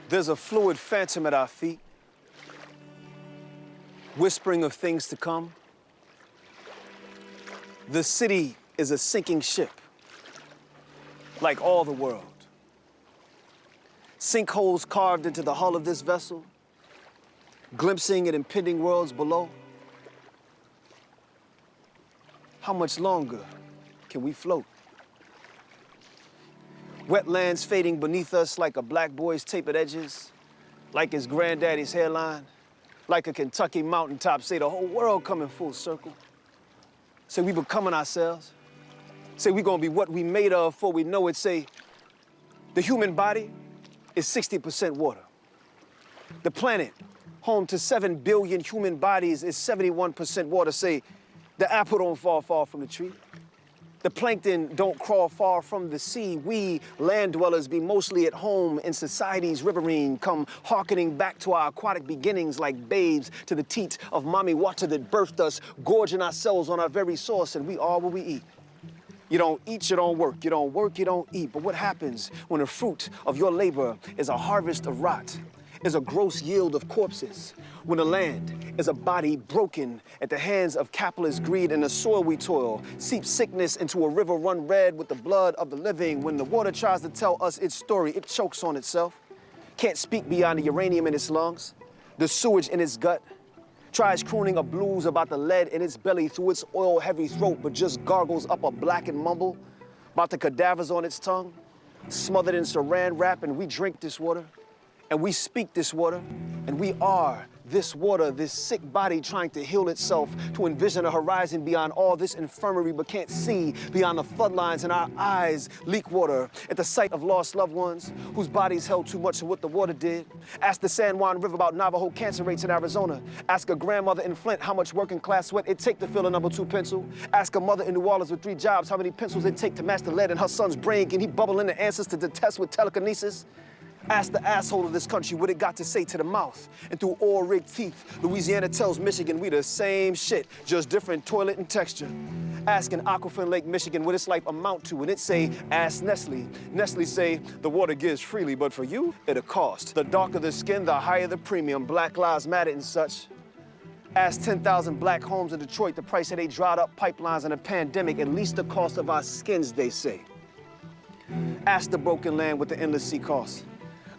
There's a fluid phantom at our feet, whispering of things to come. The city is a sinking ship, like all the world. Sinkholes carved into the hull of this vessel, glimpsing at impending worlds below. How much longer can we float? Wetlands fading beneath us like a black boy's tapered edges, like his granddaddy's hairline, like a Kentucky mountaintop, say the whole world coming full circle. Say we becoming ourselves. Say we gonna be what we made of before we know it. Say the human body is 60% water. The planet, home to 7 billion human bodies, is 71% water. Say the apple don't fall far from the tree. The plankton don't crawl far from the sea. We, land dwellers, be mostly at home in society's riverine, come hearkening back to our aquatic beginnings like babes to the teat of mommy water that birthed us, gorging ourselves on our very source, and we are what we eat. You don't eat, you don't work. You don't work, you don't eat. But what happens when the fruit of your labor is a harvest of rot, is a gross yield of corpses? When the land is a body broken at the hands of capitalist greed, and the soil we toil seeps sickness into a river run red with the blood of the living. When the water tries to tell us its story, it chokes on itself. Can't speak beyond the uranium in its lungs, the sewage in its gut. Tries crooning a blues about the lead in its belly through its oil-heavy throat, but just gargles up a blackened mumble about the cadavers on its tongue, smothered in saran wrap, and we drink this water. And we speak this water, and we are this water, this sick body trying to heal itself, to envision a horizon beyond all this infirmary, but can't see beyond the floodlines, and our eyes leak water at the sight of lost loved ones whose bodies held too much of what the water did. Ask the San Juan River about Navajo cancer rates in Arizona. Ask a grandmother in Flint how much working class sweat it take to fill a number 2 pencil. Ask a mother in New Orleans with 3 jobs how many pencils it take to match the lead in her son's brain. Can he bubble in the answers to detest with telekinesis? Ask the asshole of this country what it got to say to the mouth. And through oil-rigged teeth, Louisiana tells Michigan we the same shit, just different toilet and texture. Ask an aquifer in Lake Michigan what its life amount to, and it say, ask Nestle. Nestle say, the water gives freely, but for you, it'll cost. The darker the skin, the higher the premium. Black Lives Matter and such. Ask 10,000 black homes in Detroit the price of they dried up pipelines in a pandemic, at least the cost of our skins, they say. Ask the broken land what the endless sea costs.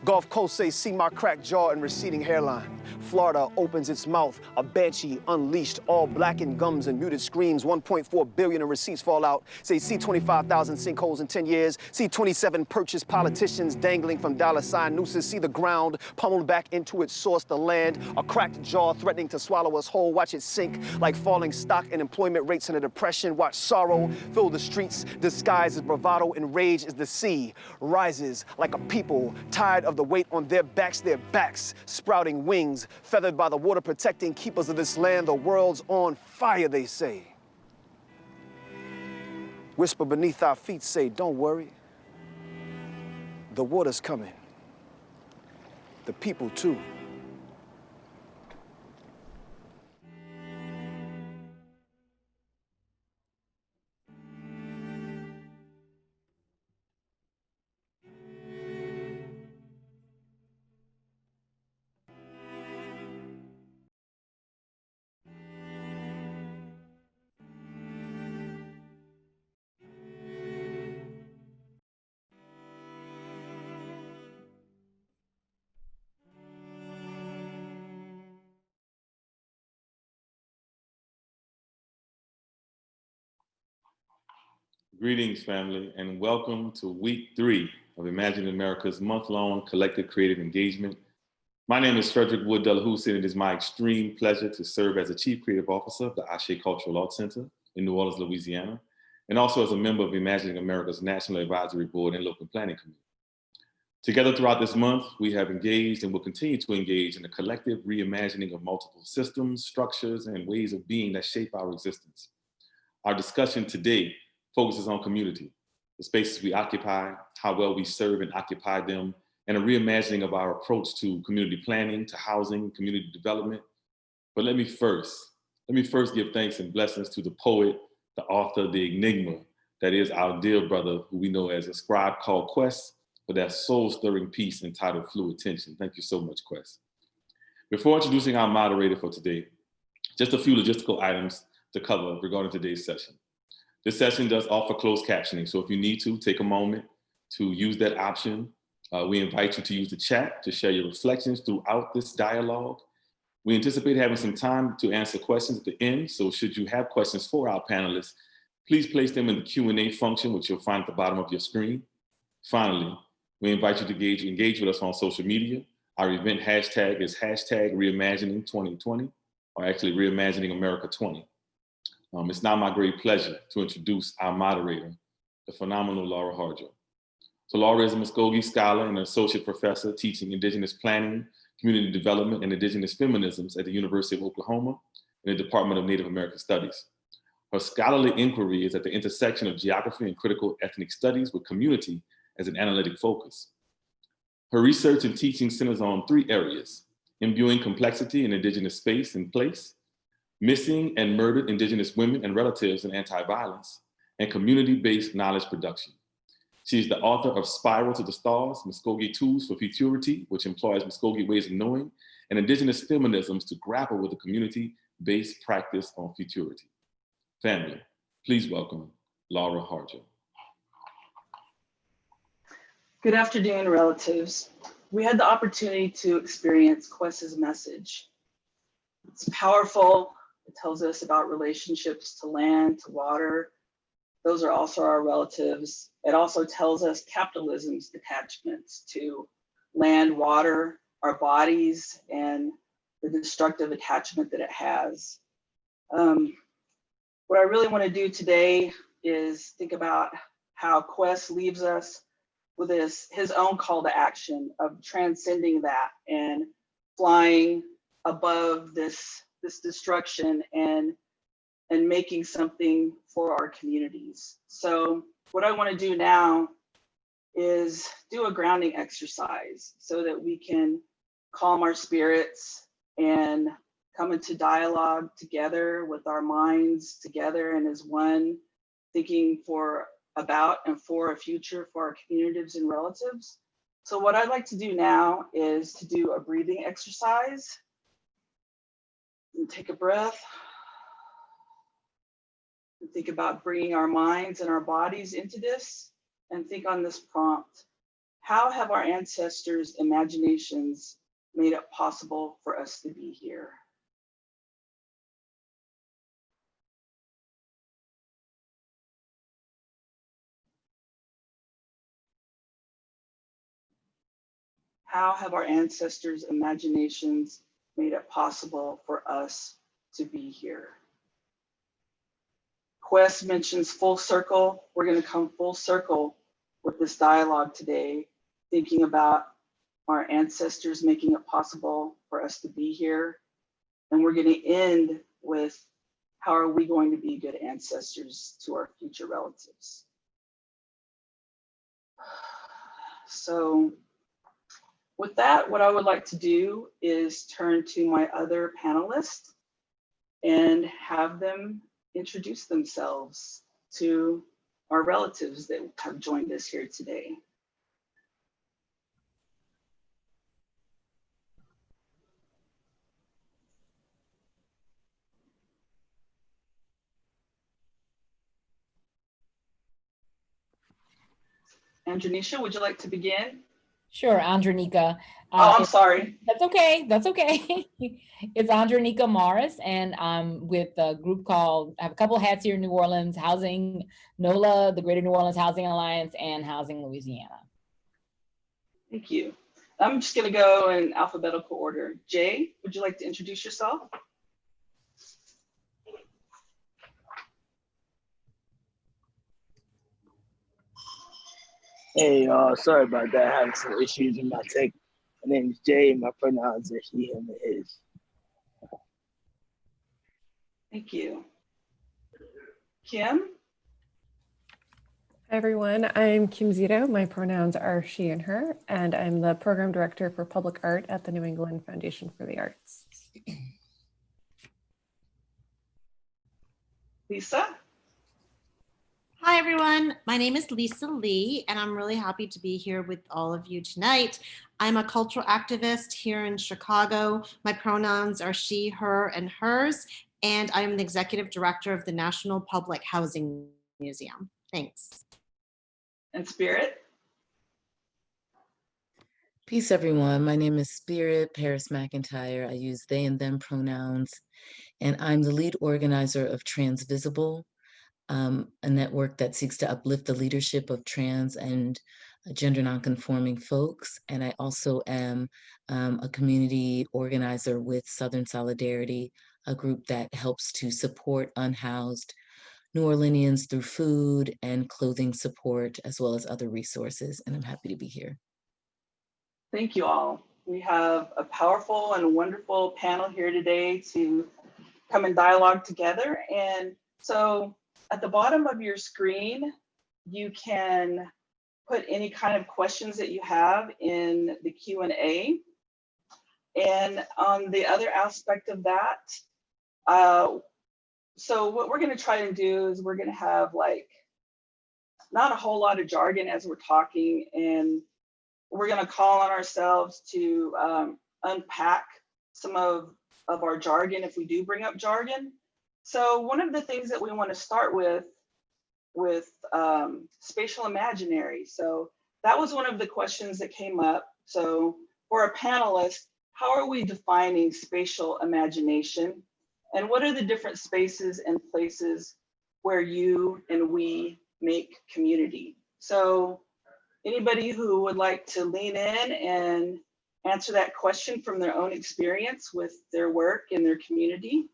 Gulf Coast say, see my cracked jaw and receding hairline. Florida opens its mouth, a banshee unleashed, all blackened gums and muted screams. 1.4 billion in receipts fall out. Say, see 25,000 sinkholes in 10 years. See 27 purchased politicians dangling from dollar sign nooses. See the ground pummeled back into its source, the land, a cracked jaw threatening to swallow us whole. Watch it sink like falling stock and employment rates in a depression. Watch sorrow fill the streets, disguised as bravado and rage as the sea rises like a people tired of the weight on their backs sprouting wings, feathered by the water protecting keepers of this land. The world's on fire, they say. Whisper beneath our feet, say, don't worry. The water's coming. The people too. Greetings, family, and welcome to week 3 of Imagine America's month-long collective creative engagement. My name is Frederick Wood Delahousse, and it is my extreme pleasure to serve as the Chief Creative Officer of the Ashe Cultural Arts Center in New Orleans, Louisiana, and also as a member of Imagining America's National Advisory Board and Local Planning Committee. Together throughout this month, we have engaged and will continue to engage in a collective reimagining of multiple systems, structures, and ways of being that shape our existence. Our discussion today focuses on community, the spaces we occupy, how well we serve and occupy them, and a reimagining of our approach to community planning, to housing, community development. But let me first give thanks and blessings to the poet, the author, the enigma that is our dear brother, who we know as A Scribe Called Quess, for that soul-stirring piece entitled Fluid Tension. Thank you so much, Quess. Before introducing our moderator for today, just a few logistical items to cover regarding today's session. This session does offer closed captioning, so if you need to, take a moment to use that option. We invite you to use the chat to share your reflections throughout this dialogue. We anticipate having some time to answer questions at the end, so should you have questions for our panelists, please place them in the Q&A function, which you'll find at the bottom of your screen. Finally, we invite you to engage with us on social media. Our event hashtag is hashtag Reimagining 2020, or actually Reimagining America 20. It's now my great pleasure to introduce our moderator, the phenomenal Laura Harjo. So Laura is a Muskogee scholar and an associate professor teaching Indigenous planning, community development, and Indigenous feminisms at the University of Oklahoma in the Department of Native American Studies. Her scholarly inquiry is at the intersection of geography and critical ethnic studies with community as an analytic focus. Her research and teaching centers on three areas: imbuing complexity in Indigenous space and place, missing and murdered Indigenous women and relatives in anti-violence, and community-based knowledge production. She is the author of Spiral to the Stars, Muskogee Tools for Futurity, which employs Muskogee ways of knowing, and Indigenous feminisms to grapple with a community-based practice on futurity. Family, please welcome Laura Harjo. Good afternoon, relatives. We had the opportunity to experience Quess's message. It's powerful. It tells us about relationships to land, to water. Those are also our relatives. It also tells us capitalism's attachments to land, water, our bodies, and the destructive attachment that it has. What I really want to do today is think about how Quess leaves us with his own call to action of transcending that and flying above this destruction and making something for our communities. So what I want to do now is do a grounding exercise so that we can calm our spirits and come into dialogue together with our minds together and as one, thinking about and for a future for our communities and relatives. So what I'd like to do now is to do a breathing exercise. And take a breath. And think about bringing our minds and our bodies into this, and think on this prompt. How have our ancestors' imaginations made it possible for us to be here? How have our ancestors' imaginations made it possible for us to be here? Quess mentions full circle. We're going to come full circle with this dialogue today, thinking about our ancestors making it possible for us to be here. And we're going to end with how are we going to be good ancestors to our future relatives? So with that, what I would like to do is turn to my other panelists and have them introduce themselves to our relatives that have joined us here today. Andreanecia, would you like to begin? Sure, Andreanecia. Oh, I'm sorry. That's okay. That's okay. It's Andreanecia Morris, and I'm with a group called, I have a couple of hats here in New Orleans, Housing NOLA, the Greater New Orleans Housing Alliance, and Housing Louisiana. Thank you. I'm just going to go in alphabetical order. Jay, would you like to introduce yourself? Hey, sorry about that. Having some issues with my tech. My name is Jay, and my pronouns are he, him, and his. Thank you. Kim? Hi, everyone. I'm Kim Zito. My pronouns are she and her, and I'm the Program Director for Public Art at the New England Foundation for the Arts. Lisa? Hi, everyone. My name is Lisa Lee, and I'm really happy to be here with all of you tonight. I'm a cultural activist here in Chicago. My pronouns are she, her, and hers, and I'm the executive director of the National Public Housing Museum. Thanks. And Spirit? Peace, everyone. My name is Spirit Paris McIntyre. I use they and them pronouns, and I'm the lead organizer of Transvisible, a network that seeks to uplift the leadership of trans and gender nonconforming folks. And I also am a community organizer with Southern Solidarity, a group that helps to support unhoused New Orleanians through food and clothing support, as well as other resources. And I'm happy to be here. Thank you all. We have a powerful and wonderful panel here today to come and dialogue together. And so at the bottom of your screen, you can put any kind of questions that you have in the Q&A. And on the other aspect of that, so what we're going to try and do is we're going to have like not a whole lot of jargon as we're talking, and we're going to call on ourselves to unpack some of our jargon if we do bring up jargon. So one of the things that we want to start with spatial imaginary. So that was one of the questions that came up. So for a panelist, how are we defining spatial imagination? And what are the different spaces and places where you and we make community? So anybody who would like to lean in and answer that question from their own experience with their work and their community?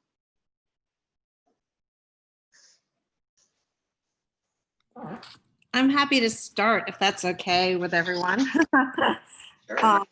I'm happy to start if that's okay with everyone. Sure.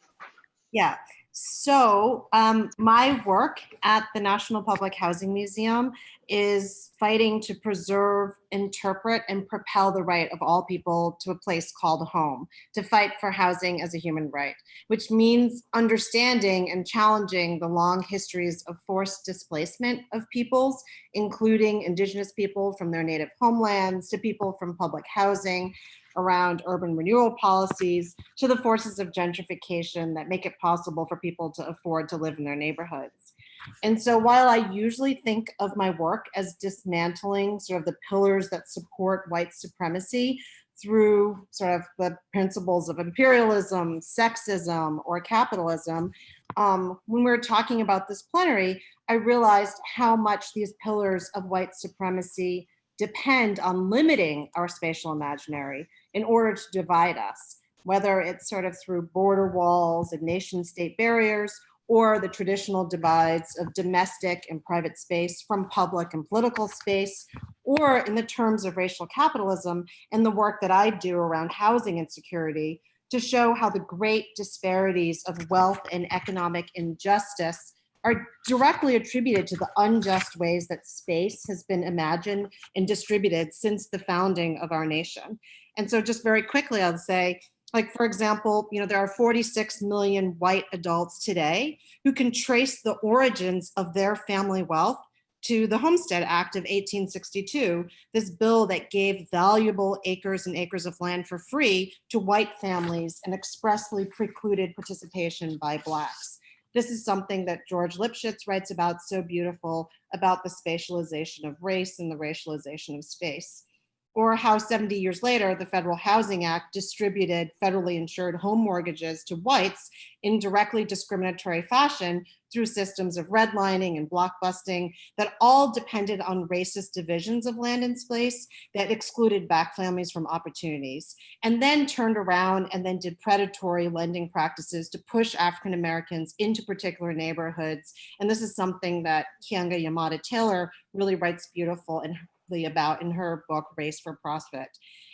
Yeah, so my work at the National Public Housing Museum is fighting to preserve, interpret, and propel the right of all people to a place called home, to fight for housing as a human right, which means understanding and challenging the long histories of forced displacement of peoples, including Indigenous people from their native homelands, to people from public housing, around urban renewal policies, to the forces of gentrification that make it possible for people to afford to live in their neighborhoods. And so while I usually think of my work as dismantling sort of the pillars that support white supremacy through sort of the principles of imperialism, sexism, or capitalism, when we were talking about this plenary, I realized how much these pillars of white supremacy depend on limiting our spatial imaginary in order to divide us, whether it's sort of through border walls and nation state barriers, or the traditional divides of domestic and private space from public and political space, or in the terms of racial capitalism and the work that I do around housing insecurity to show how the great disparities of wealth and economic injustice are directly attributed to the unjust ways that space has been imagined and distributed since the founding of our nation. And so just very quickly, I'll say, like, for example, there are 46 million white adults today who can trace the origins of their family wealth to the Homestead Act of 1862, this bill that gave valuable acres and acres of land for free to white families and expressly precluded participation by Blacks. This is something that George Lipschitz writes about so beautiful about the spatialization of race and the racialization of space. Or how 70 years later, the Federal Housing Act distributed federally insured home mortgages to whites in directly discriminatory fashion through systems of redlining and blockbusting that all depended on racist divisions of land and space that excluded Black families from opportunities, and then turned around and then did predatory lending practices to push African Americans into particular neighborhoods. And this is something that Keeanga-Yamahtta Taylor really writes beautifully about in her book, Race for Profit.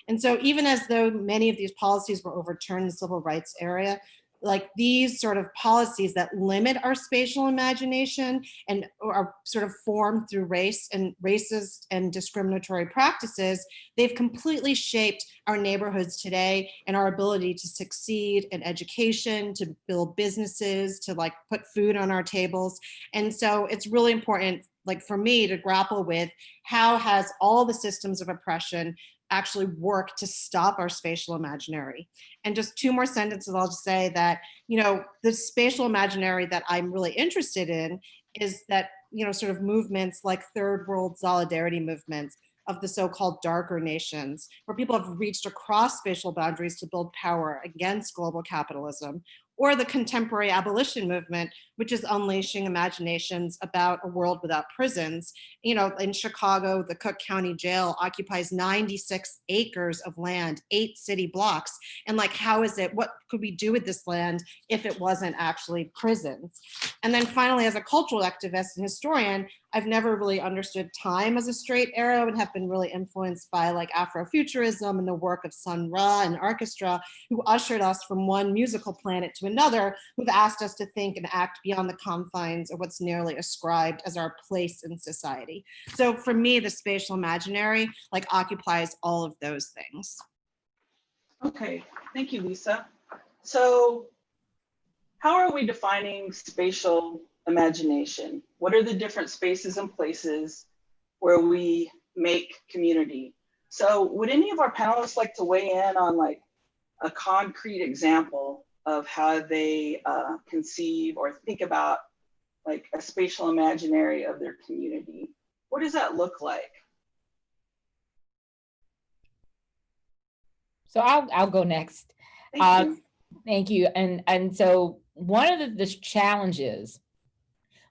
And so even as though many of these policies were overturned in the civil rights era, like these sort of policies that limit our spatial imagination and are sort of formed through race and racist and discriminatory practices, they've completely shaped our neighborhoods today and our ability to succeed in education, to build businesses, to like put food on our tables. And so it's really important, like for me, to grapple with how has all the systems of oppression actually work to stop our spatial imaginary. And just two more sentences, I'll just say that, the spatial imaginary that I'm really interested in is that, sort of movements like third world solidarity movements of the so-called darker nations, where people have reached across spatial boundaries to build power against global capitalism, or the contemporary abolition movement, which is unleashing imaginations about a world without prisons. In Chicago, the Cook County Jail occupies 96 acres of land, 8 city blocks. And what could we do with this land if it wasn't actually prisons? And then finally, as a cultural activist and historian, I've never really understood time as a straight arrow and have been really influenced by Afrofuturism and the work of Sun Ra and orchestra, who ushered us from one musical planet to another, who've asked us to think and act beyond the confines of what's nearly ascribed as our place in society. So for me, the spatial imaginary occupies all of those things. Okay, thank you, Lisa. So how are we defining spatial imagination? What are the different spaces and places where we make community? So would any of our panelists like to weigh in on a concrete example of how they conceive or think about a spatial imaginary of their community? What does that look like? So I'll go next. Thank you. Thank you. And so one of the challenges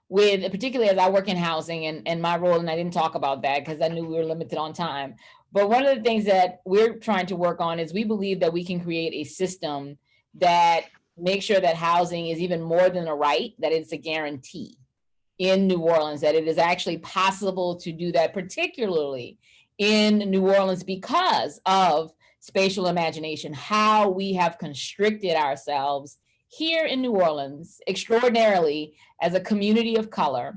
with, particularly as I work in housing and my role, and I didn't talk about that because I knew we were limited on time, but one of the things that we're trying to work on is we believe that we can create a system that makes sure that housing is even more than a right, that it's a guarantee in New Orleans, that it is actually possible to do that, particularly in New Orleans because of spatial imagination, how we have constricted ourselves here in New Orleans extraordinarily as a community of color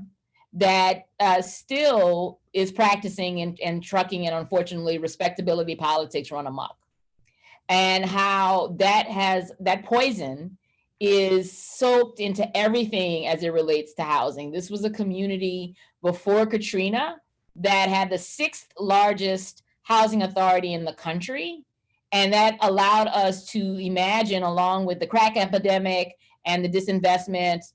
that still is practicing and trucking and unfortunately respectability politics run amok. And how that poison is soaked into everything as it relates to housing. This was a community before Katrina that had the 6th largest housing authority in the country. And that allowed us to imagine, along with the crack epidemic and the disinvestment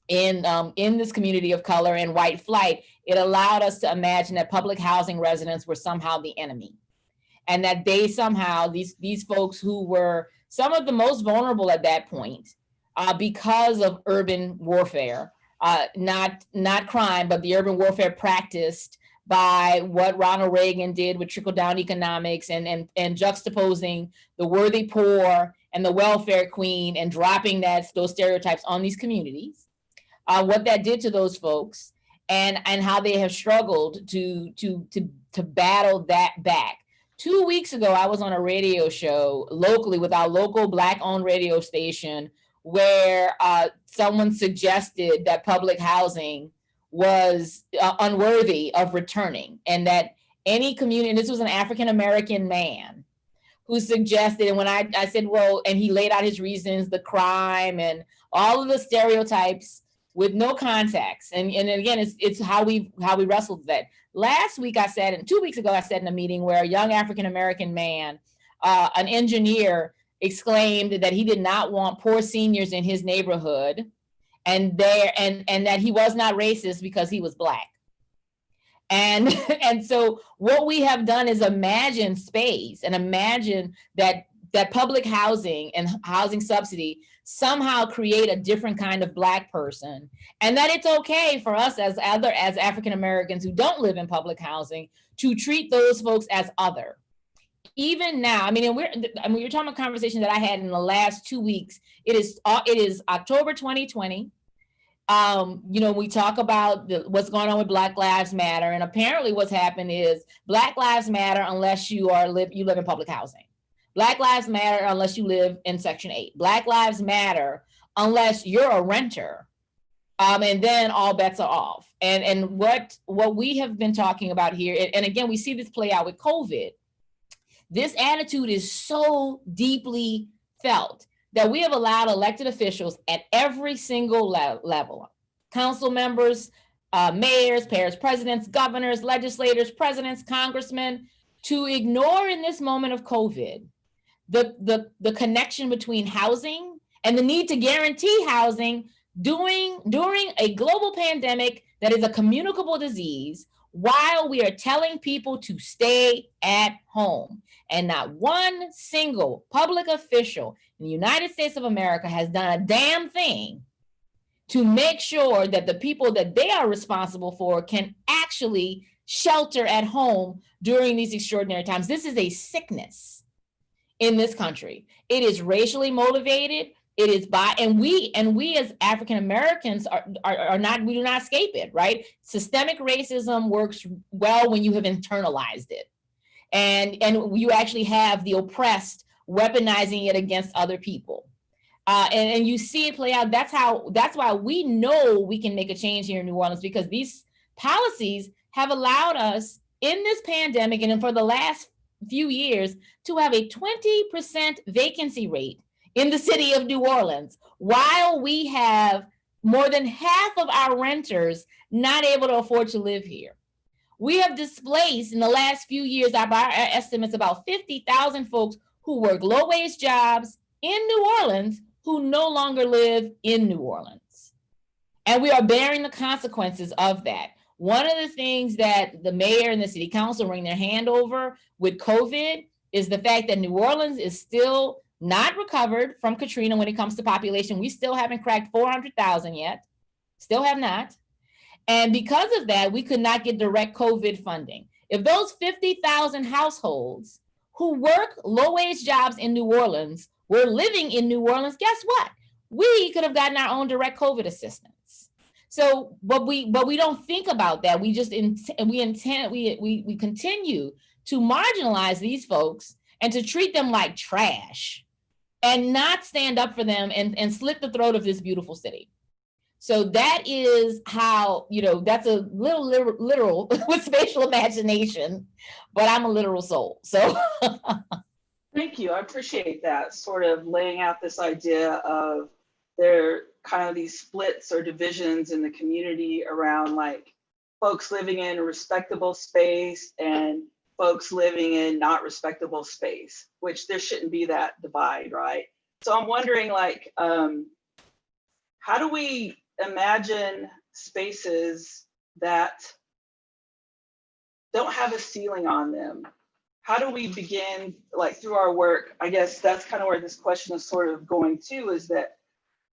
in this community of color and white flight, it allowed us to imagine that public housing residents were somehow the enemy. And that they somehow, these folks who were some of the most vulnerable at that point because of urban warfare, not crime, but the urban warfare practiced by what Ronald Reagan did with trickle-down economics and juxtaposing the worthy poor and the welfare queen and dropping those stereotypes on these communities, what that did to those folks and how they have struggled to battle that back. 2 weeks ago, I was on a radio show locally with our local Black-owned radio station where someone suggested that public housing was unworthy of returning, and that any community, and this was an African-American man who suggested, and when I said, well, and he laid out his reasons, the crime and all of the stereotypes with no context. And again, it's how we wrestled with that. Last week I said, and 2 weeks ago I said in a meeting where a young African-American man, an engineer, exclaimed that he did not want poor seniors in his neighborhood, and that he was not racist because he was Black. And so what we have done is imagine space and imagine that public housing and housing subsidy somehow create a different kind of Black person, and that it's okay for us as African Americans who don't live in public housing to treat those folks as other. Even now, you're talking about a conversation that I had in the last 2 weeks. It is October 2020. We talk about what's going on with Black Lives Matter, and apparently what's happened is Black Lives Matter unless you live in public housing. Black Lives Matter unless you live in Section 8. Black Lives Matter unless you're a renter, and then all bets are off. And what we have been talking about here, and again, we see this play out with COVID. This attitude is so deeply felt that we have allowed elected officials at every single level, council members, mayors, parish presidents, governors, legislators, presidents, congressmen, to ignore in this moment of COVID the connection between housing and the need to guarantee housing during a global pandemic that is a communicable disease, while we are telling people to stay at home. And not one single public official in the United States of America has done a damn thing to make sure that the people that they are responsible for can actually shelter at home during these extraordinary times. This is a sickness in this country. It is racially motivated. It is and we as African Americans are not, we do not escape it, right? Systemic racism works well when you have internalized it. And you actually have the oppressed weaponizing it against other people. And you see it play out. That's why we know we can make a change here in New Orleans, because these policies have allowed us in this pandemic and for the last few years to have a 20% vacancy rate in the city of New Orleans, while we have more than half of our renters not able to afford to live here. We have displaced in the last few years, by our estimates, about 50,000 folks who work low-wage jobs in New Orleans who no longer live in New Orleans. And we are bearing the consequences of that. One of the things that the mayor and the city council wring their hand over with COVID is the fact that New Orleans is still not recovered from Katrina when it comes to population. We still haven't cracked 400,000 yet, still have not. And because of that, we could not get direct COVID funding. If those 50,000 households who work low-wage jobs in New Orleans were living in New Orleans, guess what? We could have gotten our own direct COVID assistance. So, but we don't think about that. We just we continue to marginalize these folks and to treat them like trash and not stand up for them and slit the throat of this beautiful city. So that is how, that's a little literal with spatial imagination, but I'm a literal soul. So Thank you. I appreciate that, sort of laying out this idea of there kind of these splits or divisions in the community around like folks living in a respectable space and folks living in not respectable space, which there shouldn't be that divide, right? So I'm wondering, like, how do we imagine spaces that don't have a ceiling on them? How do we begin, like, through our work? I guess that's kind of where this question is sort of going to, is that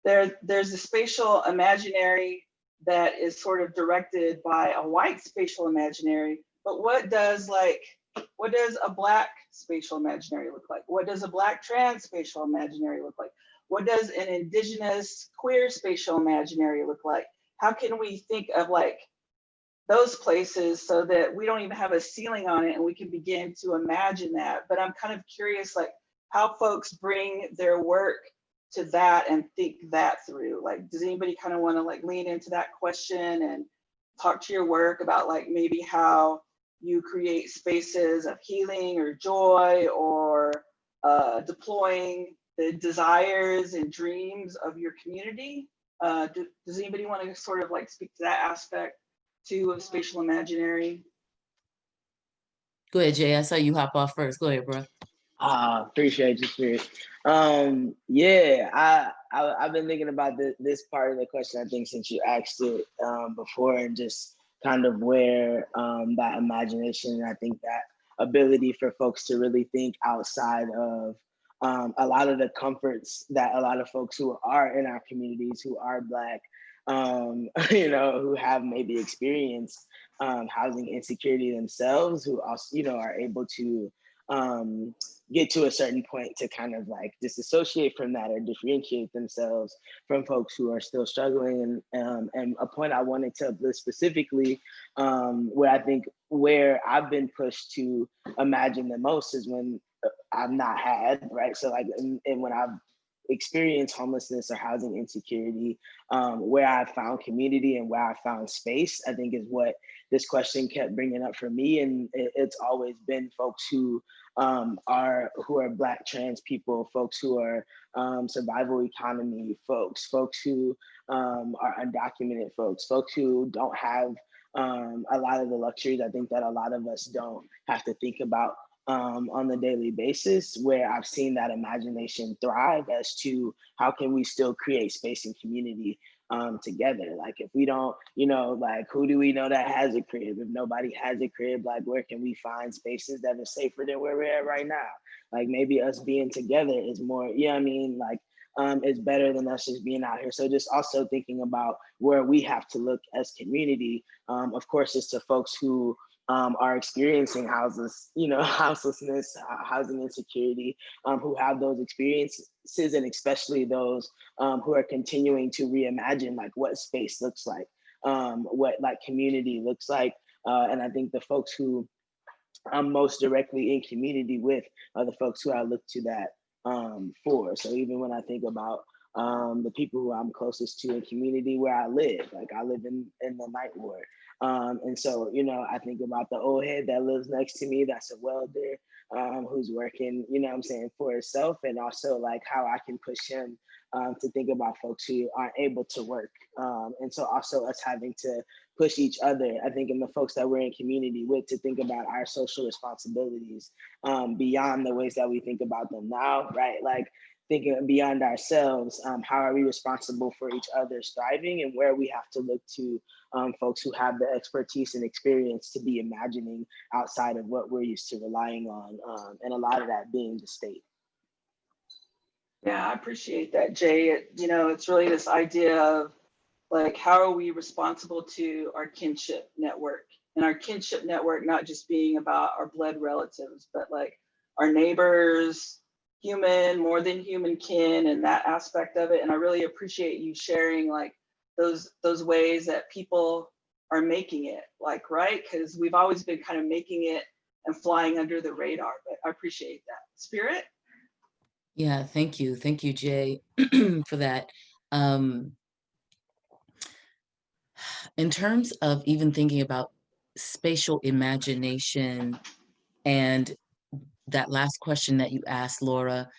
there's a spatial imaginary that is sort of directed by a white spatial imaginary, but what does a Black spatial imaginary look like? What does a Black trans spatial imaginary look like? What does an Indigenous queer spatial imaginary look like? How can we think of like those places so that we don't even have a ceiling on it and we can begin to imagine that? But I'm kind of curious, like, how folks bring their work to that and think that through. Like, does anybody kind of want to like lean into that question and talk to your work about like maybe how you create spaces of healing or joy or deploying the desires and dreams of your community? Does anybody want to sort of like speak to that aspect too of spatial imaginary? Go ahead, Jay. I saw you hop off first. Go ahead, bro. Appreciate you, Spirit. Yeah, I've been thinking about this part of the question, I think, since you asked it before, and just kind of where that imagination, I think that ability for folks to really think outside of a lot of the comforts that a lot of folks who are in our communities, who are Black, who have maybe experienced housing insecurity themselves, who also, are able to get to a certain point to kind of like disassociate from that or differentiate themselves from folks who are still struggling. And a point I wanted to uplift specifically, where I think where I've been pushed to imagine the most is when I've not had, right? So like, and when I've experienced homelessness or housing insecurity, where I found community and where I found space, I think is what this question kept bringing up for me. And it's always been folks who are Black trans people, folks who are survival economy folks who are undocumented folks who don't have a lot of the luxuries I think that a lot of us don't have to think about on the daily basis, where I've seen that imagination thrive as to how can we still create space and community together. Like if we don't, like who do we know that has a crib? If nobody has a crib, like where can we find spaces that are safer than where we're at right now? Like maybe us being together is more, like is better than us just being out here. So just also thinking about where we have to look as community, of course, is to folks who are experiencing houselessness, housing insecurity, who have those experiences, and especially those who are continuing to reimagine like what space looks like, what like community looks like. And I think the folks who I'm most directly in community with are the folks who I look to that for. So even when I think about the people who I'm closest to in community where I live, like I live in the Ninth Ward. And so, I think about the old head that lives next to me, that's a welder, who's working, for himself, and also like how I can push him to think about folks who aren't able to work. And so also us having to push each other, I think, in the folks that we're in community with, to think about our social responsibilities beyond the ways that we think about them now, right? Like thinking beyond ourselves, how are we responsible for each other's thriving, and where we have to look to folks who have the expertise and experience to be imagining outside of what we're used to relying on, and a lot of that being the state. Yeah, I appreciate that, Jay. It's really this idea of like, how are we responsible to our kinship network, and our kinship network not just being about our blood relatives, but like our neighbors, human, more than human kin, and that aspect of it. And I really appreciate you sharing like those ways that people are making it, like, right? Because we've always been kind of making it and flying under the radar, but I appreciate that. Spirit? Yeah, thank you. Thank you, Jay, for that. In terms of even thinking about spatial imagination and that last question that you asked, Laura,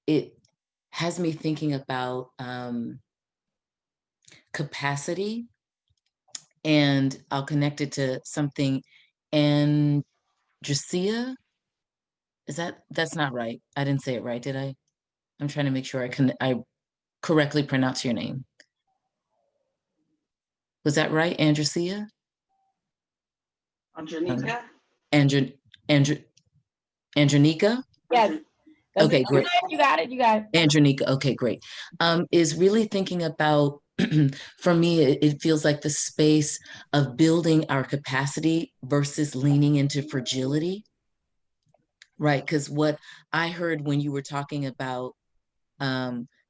it has me thinking about capacity, and I'll connect it to something. Andreanecia, that's not right. I didn't say it right, did I? I'm trying to make sure I correctly pronounce your name. Was that right, Andreanecia? Andreanecia? Andreanecia? Yes. Okay, great. You got it. Andreanecia, okay, great. Is really thinking about, for me, it feels like the space of building our capacity versus leaning into fragility, right? Because what I heard when you were talking about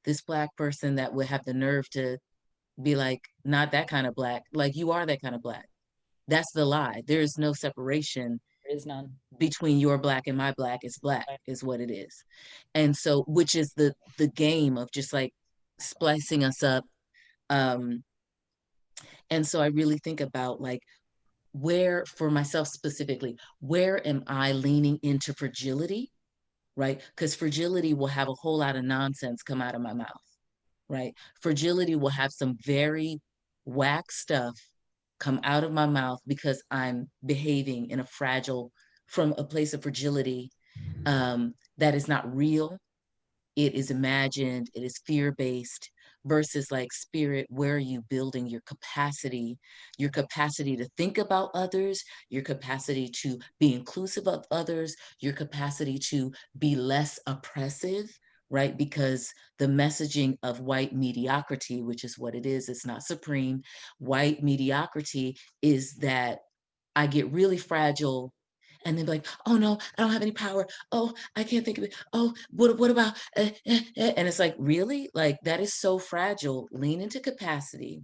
this Black person that would have the nerve to be like, not that kind of Black, like you are that kind of Black. That's the lie. There is no separation. There is none. Between your Black and my Black is Black, is what it is. And so, which is the game of just like splicing us up. And so I really think about like, where, for myself specifically, where am I leaning into fragility, right? Because fragility will have a whole lot of nonsense come out of my mouth, right? Fragility will have some very whack stuff come out of my mouth because I'm behaving in a fragile, from a place of fragility that is not real. It is imagined, it is fear-based, versus like spirit, where are you building your capacity to think about others, your capacity to be inclusive of others, your capacity to be less oppressive, right? Because the messaging of white mediocrity, which is what it is, it's not supreme. White mediocrity is that I get really fragile and then be like, oh no, I don't have any power. Oh, I can't think of it. Oh, what about, And it's like, really? Like, that is so fragile. Lean into capacity.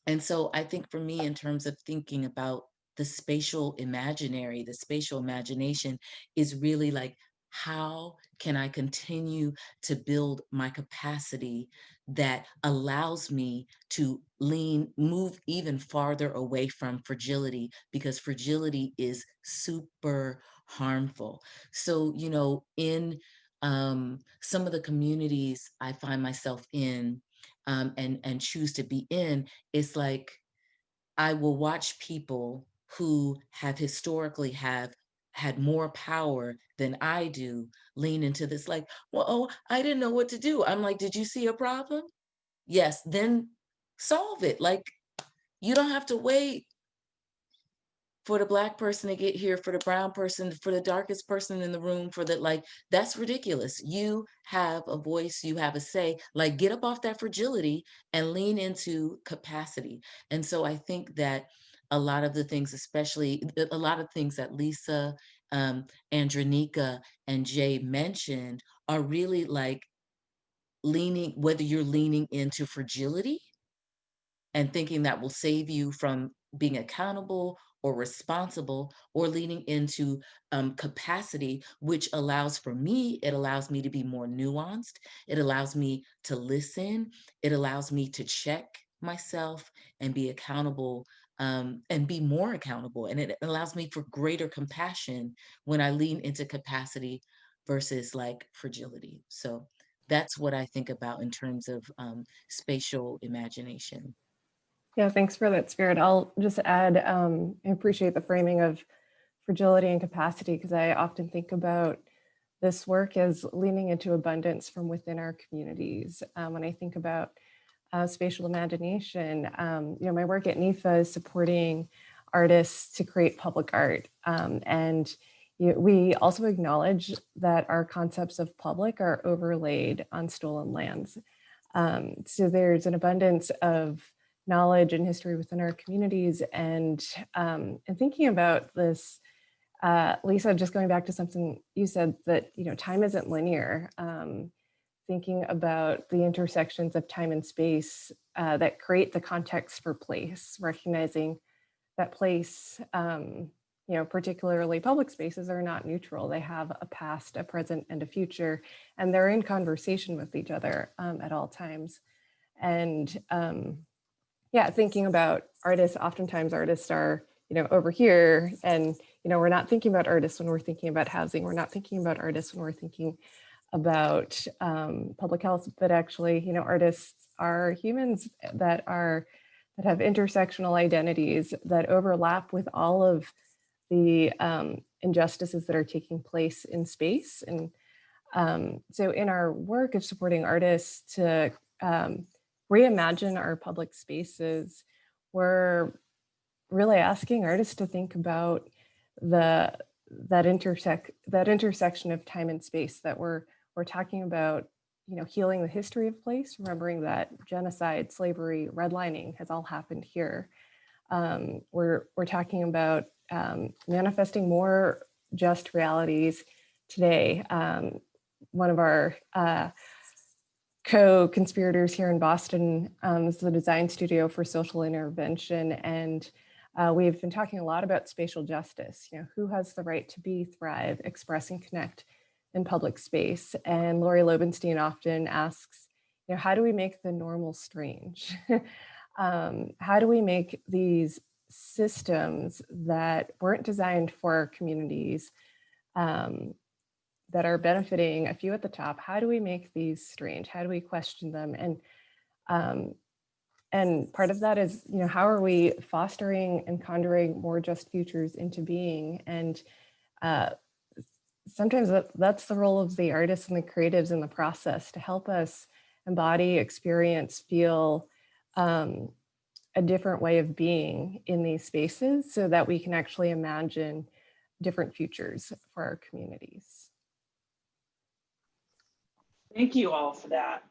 And so I think for me, in terms of thinking about the spatial imaginary, the spatial imagination is really like, how can I continue to build my capacity that allows me to move even farther away from fragility, because fragility is super harmful. So, in some of the communities I find myself in, and choose to be in, it's like, I will watch people who have historically have had more power than I do lean into this like, well, oh, I didn't know what to do. I'm like, did you see a problem? Yes, then solve it. Like, you don't have to wait for the Black person to get here, for the brown person, for the darkest person in the room, for the, like, that's ridiculous. You have a voice, you have a say, like, get up off that fragility and lean into capacity. And so I think that a lot of the things, especially a lot of things that Lisa, Andreanecia, and Jay mentioned are really like leaning, whether you're leaning into fragility and thinking that will save you from being accountable or responsible, or leaning into capacity, which allows for me, it allows me to be more nuanced. It allows me to listen. It allows me to check myself and be accountable, and be more accountable. And it allows me for greater compassion when I lean into capacity versus like fragility. So that's what I think about in terms of spatial imagination. Yeah, thanks for that, Spirit. I'll just add, I appreciate the framing of fragility and capacity, because I often think about this work as leaning into abundance from within our communities. When I think about spatial imagination, my work at NEFA is supporting artists to create public art. And we also acknowledge that our concepts of public are overlaid on stolen lands. So there's an abundance of knowledge and history within our communities. And thinking about this, Lisa, just going back to something you said, that time isn't linear. Thinking about the intersections of time and space that create the context for place, recognizing that place, particularly public spaces, are not neutral. They have a past, a present, and a future, and they're in conversation with each other at all times. And thinking about artists, oftentimes artists are, over here, and, we're not thinking about artists when we're thinking about housing. We're not thinking about artists when we're thinking about public health, but actually, artists are humans that have intersectional identities that overlap with all of the injustices that are taking place in space. And so in our work of supporting artists to reimagine our public spaces, we're really asking artists to think about that intersection of time and space, that we're talking about, healing the history of place, remembering that genocide, slavery, redlining has all happened here. We're talking about manifesting more just realities today. One of our co-conspirators here in Boston is the design studio for social intervention, and we've been talking a lot about spatial justice. Who has the right to be, thrive, express, and connect in public space? And Lori Lobenstein often asks, how do we make the normal strange? How do we make these systems that weren't designed for our communities, that are benefiting a few at the top, how do we make these strange? How do we question them? And part of that is, how are we fostering and conjuring more just futures into being? And sometimes that's the role of the artists and the creatives in the process, to help us embody, experience, feel a different way of being in these spaces, so that we can actually imagine different futures for our communities. Thank you all for that.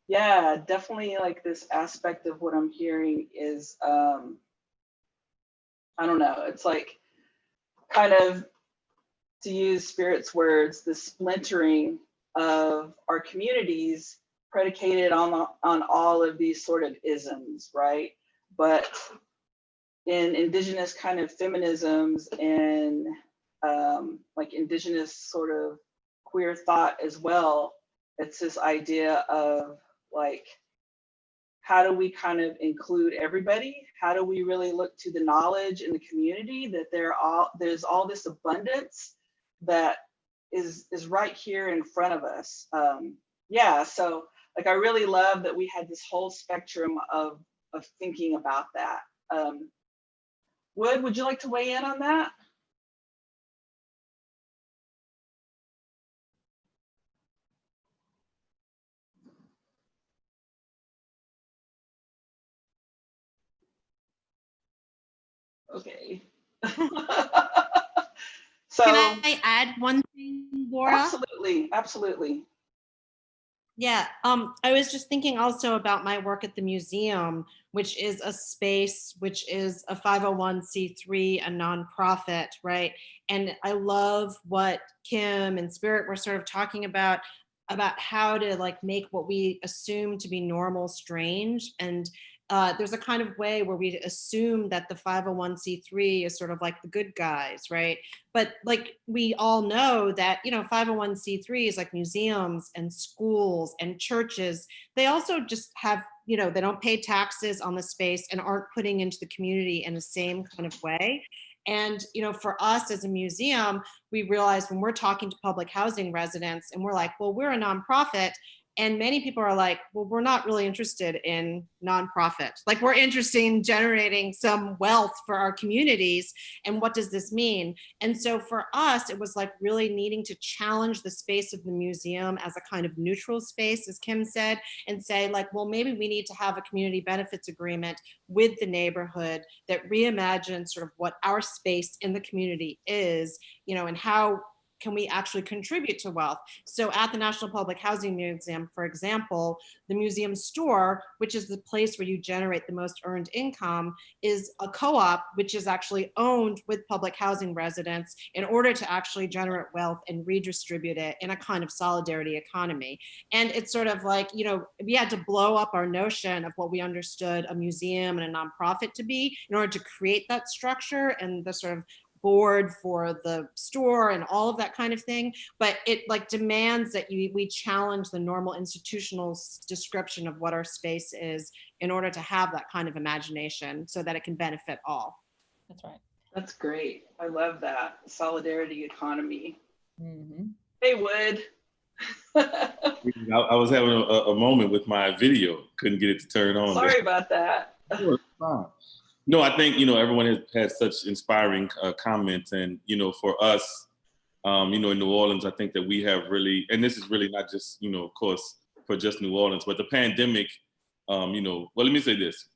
Yeah, definitely, like, this aspect of what I'm hearing is, I don't know, it's like, kind of, to use Spirit's words, the splintering of our communities predicated on all of these sort of isms, right? But in Indigenous kind of feminisms and like Indigenous sort of queer thought as well, it's this idea of, like, how do we kind of include everybody? How do we really look to the knowledge in the community that there's all this abundance that is right here in front of us? So, like, I really love that we had this whole spectrum of thinking about that. Would you like to weigh in on that? Okay. So Can I add one thing, Laura? absolutely, absolutely. Yeah, I was just thinking also about my work at the museum, which is a space, which is a 501c3, a nonprofit, right? And I love what Kim and Spirit were sort of talking about how to like make what we assume to be normal strange. And there's a kind of way where we assume that the 501c3 is sort of like the good guys, right? But like we all know that, you know, 501c3s like museums and schools and churches, they also just have, you know, they don't pay taxes on the space and aren't putting into the community in the same kind of way. And, you know, for us as a museum, we realize when we're talking to public housing residents and we're like, well, we're a nonprofit. And many people are like, well, we're not really interested in nonprofit. Like, we're interested in generating some wealth for our communities. And what does this mean? And so for us, it was like really needing to challenge the space of the museum as a kind of neutral space, as Kim said, and say like, well, maybe we need to have a community benefits agreement with the neighborhood that reimagines sort of what our space in the community is, you know, and how can we actually contribute to wealth? So at the National Public Housing Museum, for example, the museum store, which is the place where you generate the most earned income, is a co-op, which is actually owned with public housing residents in order to actually generate wealth and redistribute it in a kind of solidarity economy. And it's sort of like, you know, we had to blow up our notion of what we understood a museum and a nonprofit to be in order to create that structure and the sort of board for the store and all of that kind of thing. But it like demands that we challenge the normal institutional description of what our space is in order to have that kind of imagination so that it can benefit all. That's right. That's great. I love that. Solidarity economy. Mm-hmm. Hey, Wood. I was having a moment with my video, couldn't get it to turn on. Sorry about that. Sure, it's fine. No, I think, you know, everyone has had such inspiring comments. And, you know, for us, you know, in New Orleans, I think that we have really, and this is really not just, you know, of course, for just New Orleans, but the pandemic, you know, well, let me say this.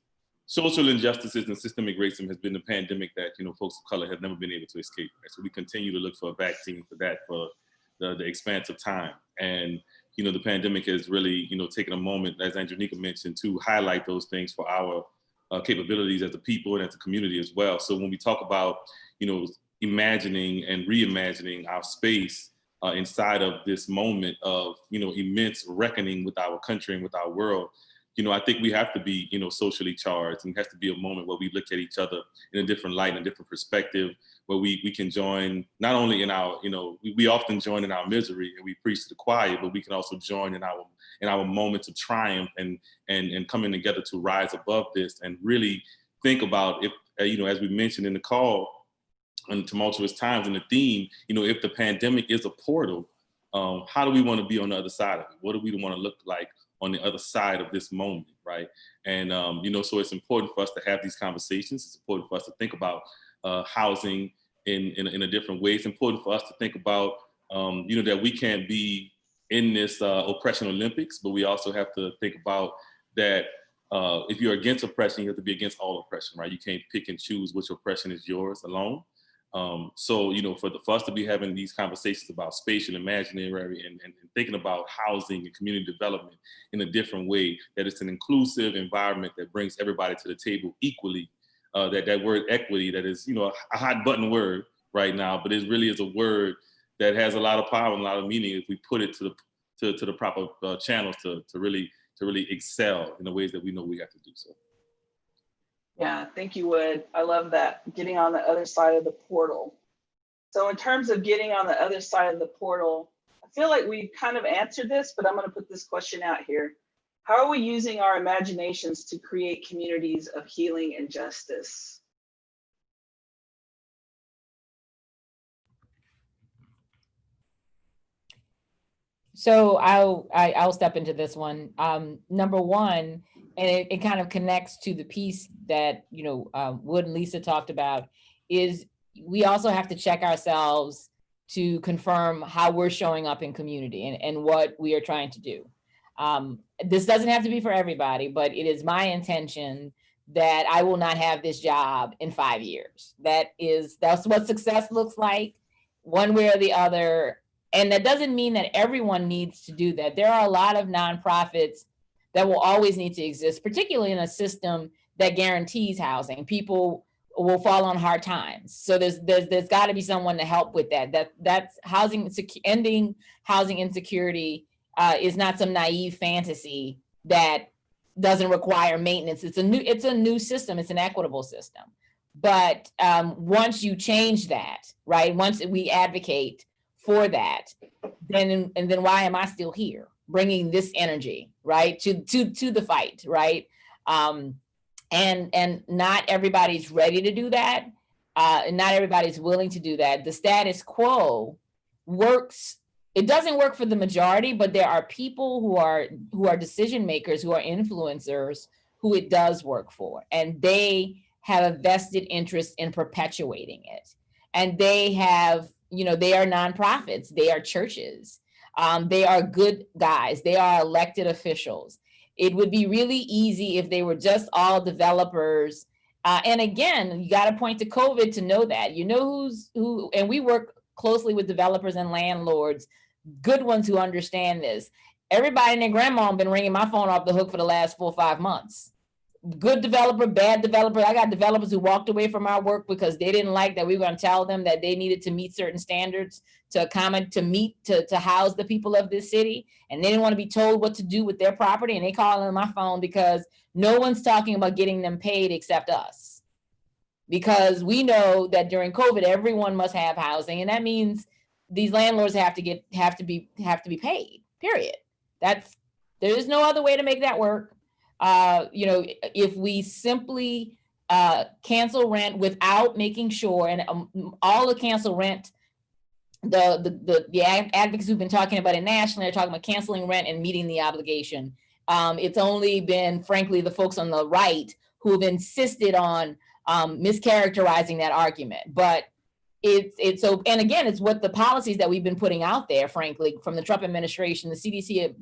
Social injustices and systemic racism has been the pandemic that, you know, folks of color have never been able to escape. Right? So we continue to look for a vaccine for that for the expanse of time. And, you know, the pandemic has really, you know, taken a moment, as Andreanecia mentioned, to highlight those things for our capabilities as a people and as a community as well. So when we talk about, you know, imagining and reimagining our space inside of this moment of, you know, immense reckoning with our country and with our world, you know, I think we have to be, you know, socially charged, and it has to be a moment where we look at each other in a different light and a different perspective, where we can join not only in our, you know, we often join in our misery and we preach to the choir, but we can also join in our moments of triumph and coming together to rise above this and really think about if, you know, as we mentioned in the call, in tumultuous times, and the theme, you know, if the pandemic is a portal, how do we want to be on the other side of it? What do we want to look like on the other side of this moment, right? And, you know, so it's important for us to have these conversations. It's important for us to think about housing in a different way. It's important for us to think about, you know, that we can't be in this oppression Olympics, but we also have to think about that if you're against oppression, you have to be against all oppression, right? You can't pick and choose which oppression is yours alone. So, you know, for us to be having these conversations about spatial, imaginary, and thinking about housing and community development in a different way, that it's an inclusive environment that brings everybody to the table equally, that word equity, that is, you know, a hot button word right now, but it really is a word that has a lot of power and a lot of meaning if we put it to the proper channels to really excel in the ways that we know we have to do so. Yeah, thank you, Wood. I love that, getting on the other side of the portal. So in terms of getting on the other side of the portal, I feel like we kind of answered this, but I'm going to put this question out here. How are we using our imaginations to create communities of healing and justice? So I'll step into this one. Number one, it kind of connects to the piece that, Wood and Lisa talked about, is we also have to check ourselves to confirm how we're showing up in community and what we are trying to do. This doesn't have to be for everybody, but it is my intention that I will not have this job in 5 years. That's what success looks like, one way or the other. And that doesn't mean that everyone needs to do that. There are a lot of nonprofits that will always need to exist, particularly in a system that guarantees housing. People will fall on hard times. So there's got to be someone to help with that. That's ending housing insecurity is not some naive fantasy that doesn't require maintenance. It's a new system. It's an equitable system. But once you change that, right? Once we advocate for that, then why am I still here, bringing this energy, right, to the fight, right? And not everybody's ready to do that. And not everybody's willing to do that. The status quo works. It doesn't work for the majority, but there are people who are decision makers, who are influencers, who it does work for. And they have a vested interest in perpetuating it. And they have, they are nonprofits, they are churches, they are good guys, they are elected officials. It would be really easy if they were just all developers. And again, you got to point to COVID to know that. You know who's who, and we work closely with developers and landlords, good ones who understand this. Everybody and their grandma been ringing my phone off the hook for the last 4 or 5 months. Good developer, bad developer. I got developers who walked away from our work because they didn't like that we were going to tell them that they needed to meet certain standards to house the people of this city. And they didn't want to be told what to do with their property. And they call on my phone because no one's talking about getting them paid except us. Because we know that during COVID, everyone must have housing. And that means these landlords have to be paid, period. There is no other way to make that work. If we simply cancel rent without making sure, and all the cancel rent, the advocates who've been talking about it nationally are talking about canceling rent and meeting the obligation. It's only been, frankly, the folks on the right who have insisted on mischaracterizing that argument. But it's so, and again, it's what the policies that we've been putting out there, frankly, from the Trump administration, the CDC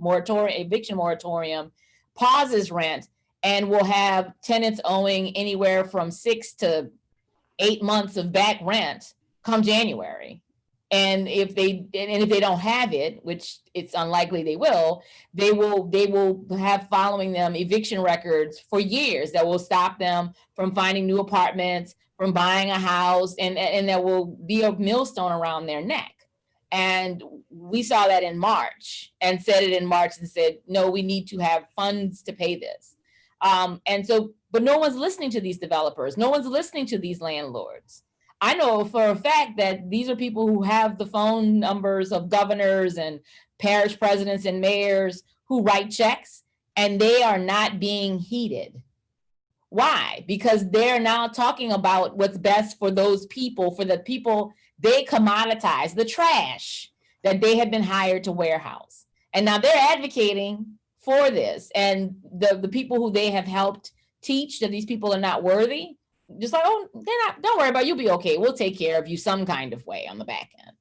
eviction moratorium pauses rent and will have tenants owing anywhere from 6 to 8 months of back rent come January. And if they don't have it, which it's unlikely they will have following them eviction records for years that will stop them from finding new apartments, from buying a house, and there will be a millstone around their neck. And we saw that in March and said, no, we need to have funds to pay this. But no one's listening to these developers. No one's listening to these landlords. I know for a fact that these are people who have the phone numbers of governors and parish presidents and mayors who write checks, and they are not being heeded. Why? Because they're now talking about what's best for those people, for the people they commoditize, the trash that they have been hired to warehouse. And now they're advocating for this. And the people who they have helped teach that these people are not worthy, just like, oh, they're not, don't worry about it, you'll be okay. We'll take care of you some kind of way on the back end.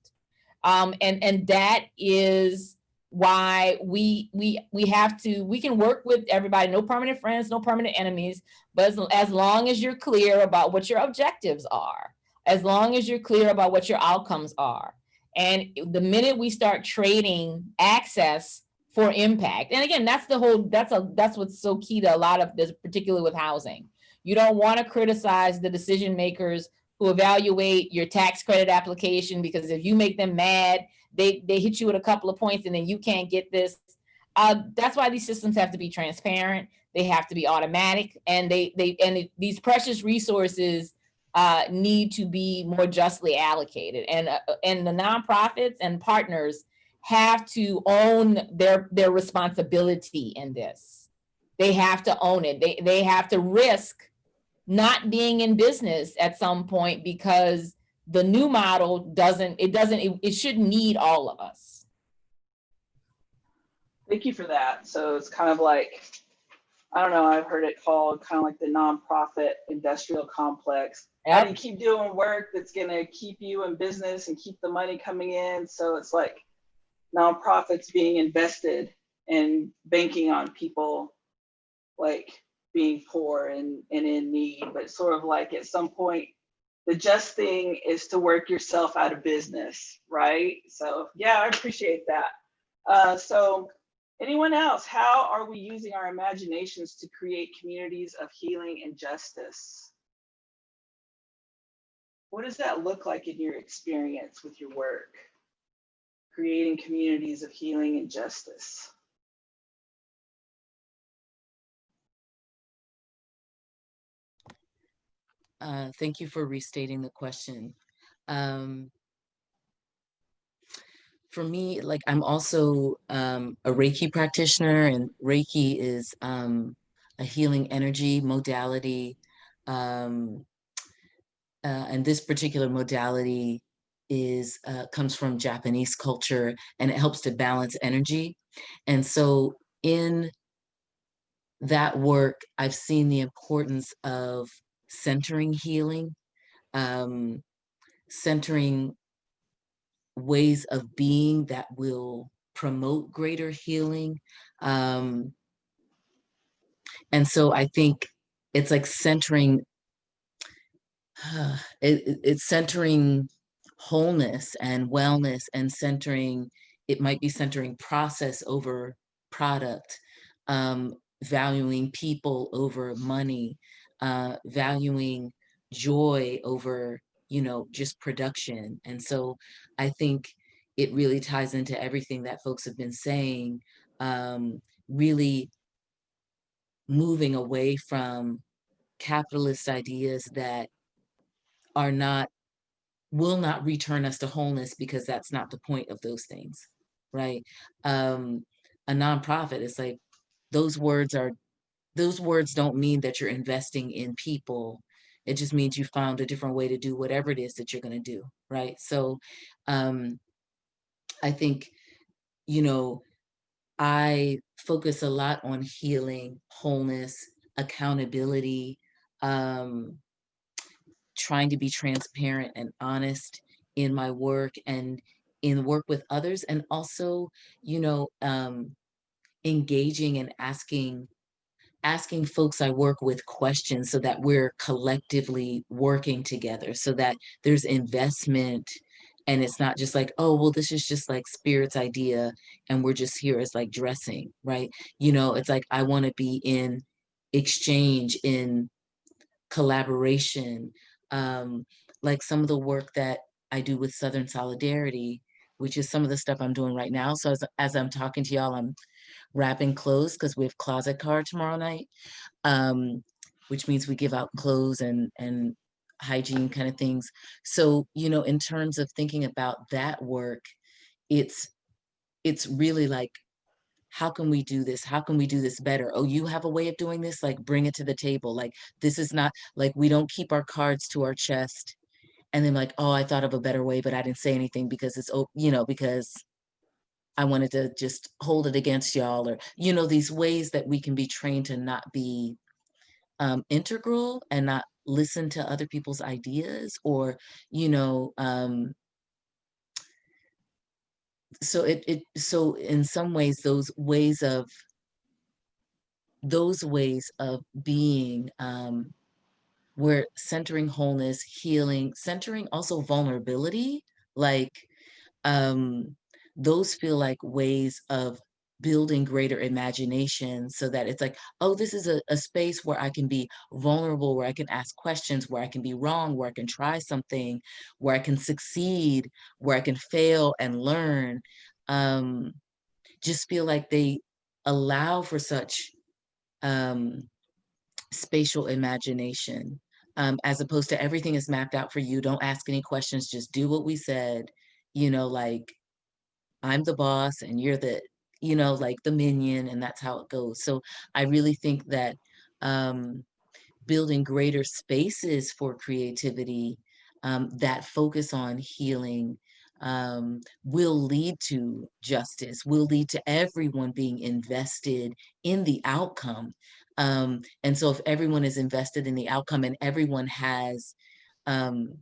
And that is why we can work with everybody, no permanent friends, no permanent enemies, but as long as you're clear about what your objectives are, as long as you're clear about what your outcomes are. And the minute we start trading access for impact, and again, that's what's so key to a lot of this, particularly with housing. You don't want to criticize the decision makers who evaluate your tax credit application, because if you make them mad, they hit you with a couple of points and then you can't get this. That's why these systems have to be transparent. They have to be automatic, and these precious resources need to be more justly allocated. And the nonprofits and partners have to own their responsibility in this. They have to own it. They have to risk not being in business at some point, because the new model it should need all of us. Thank you for that. So it's kind of like I don't know, I've heard it called kind of like the nonprofit industrial complex. How do you keep doing work that's going to keep you in business and keep the money coming in? So it's like nonprofits being invested and banking on people like being poor and in need, but sort of like at some point, the just thing is to work yourself out of business, right? So yeah, I appreciate that. So anyone else, how are we using our imaginations to create communities of healing and justice? What does that look like in your experience with your work? Creating communities of healing and justice. Thank you for restating the question. For me, like I'm also a Reiki practitioner, and Reiki is a healing energy modality. And this particular modality is comes from Japanese culture, and it helps to balance energy. And so in that work, I've seen the importance of centering healing, centering ways of being that will promote greater healing. And so I think it's like centering, it's centering wholeness and wellness, and centering, it might be centering process over product, valuing people over money, valuing joy over, you know, just production. And so I think it really ties into everything that folks have been saying, really moving away from capitalist ideas that are not, will not return us to wholeness, because that's not the point of those things, right? A nonprofit is like, those words are, those words don't mean that you're investing in people. It just means you found a different way to do whatever it is that you're going to do, right? So I think, you know, I focus a lot on healing, wholeness, accountability, trying to be transparent and honest in my work and in work with others, and also, you know, engaging and asking folks I work with questions, so that we're collectively working together, so that there's investment, and it's not just like, oh, well, this is just like Spirit's idea and we're just here as like dressing, right? You know, it's like, I want to be in exchange, in collaboration. Like some of the work that I do with Southern Solidarity, which is some of the stuff I'm doing right now. So as I'm talking to y'all, I'm wrapping clothes, because we have closet card tomorrow night, which means we give out clothes and hygiene kind of things. So, you know, in terms of thinking about that work, it's really like, how can we do this? How can we do this better? Oh, you have a way of doing this? Like, bring it to the table. Like, this is not, like, we don't keep our cards to our chest and then like, oh, I thought of a better way, but I didn't say anything because it's, you know, because I wanted to just hold it against y'all, or, you know, these ways that we can be trained to not be integral and not listen to other people's ideas, or, you know, so so in some ways, those ways of being, where centering wholeness, healing, centering also vulnerability, like those feel like ways of building greater imagination, so that it's like, oh, this is a space where I can be vulnerable, where I can ask questions, where I can be wrong, where I can try something, where I can succeed, where I can fail and learn. Just feel like they allow for such spatial imagination, as opposed to everything is mapped out for you. Don't ask any questions, just do what we said, you know, like, I'm the boss and you're the, you know, like the minion, and that's how it goes. So I really think that building greater spaces for creativity, that focus on healing, will lead to justice, will lead to everyone being invested in the outcome. And so if everyone is invested in the outcome and everyone has an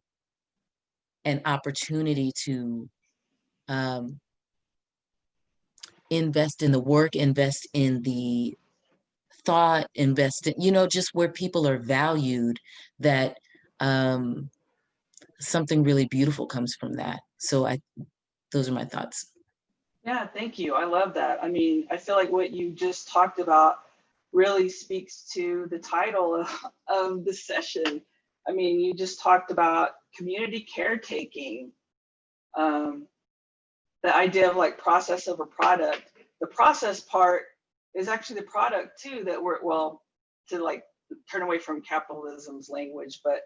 opportunity to invest in the work, invest in the thought, invest in, just where people are valued, that something really beautiful comes from that. So those are my thoughts. Yeah, thank you. I love that. I mean, I feel like what you just talked about really speaks to the title of the session. I mean, you just talked about community caretaking, the idea of like process over product. The process part is actually the product too, that we're, well, to like turn away from capitalism's language, but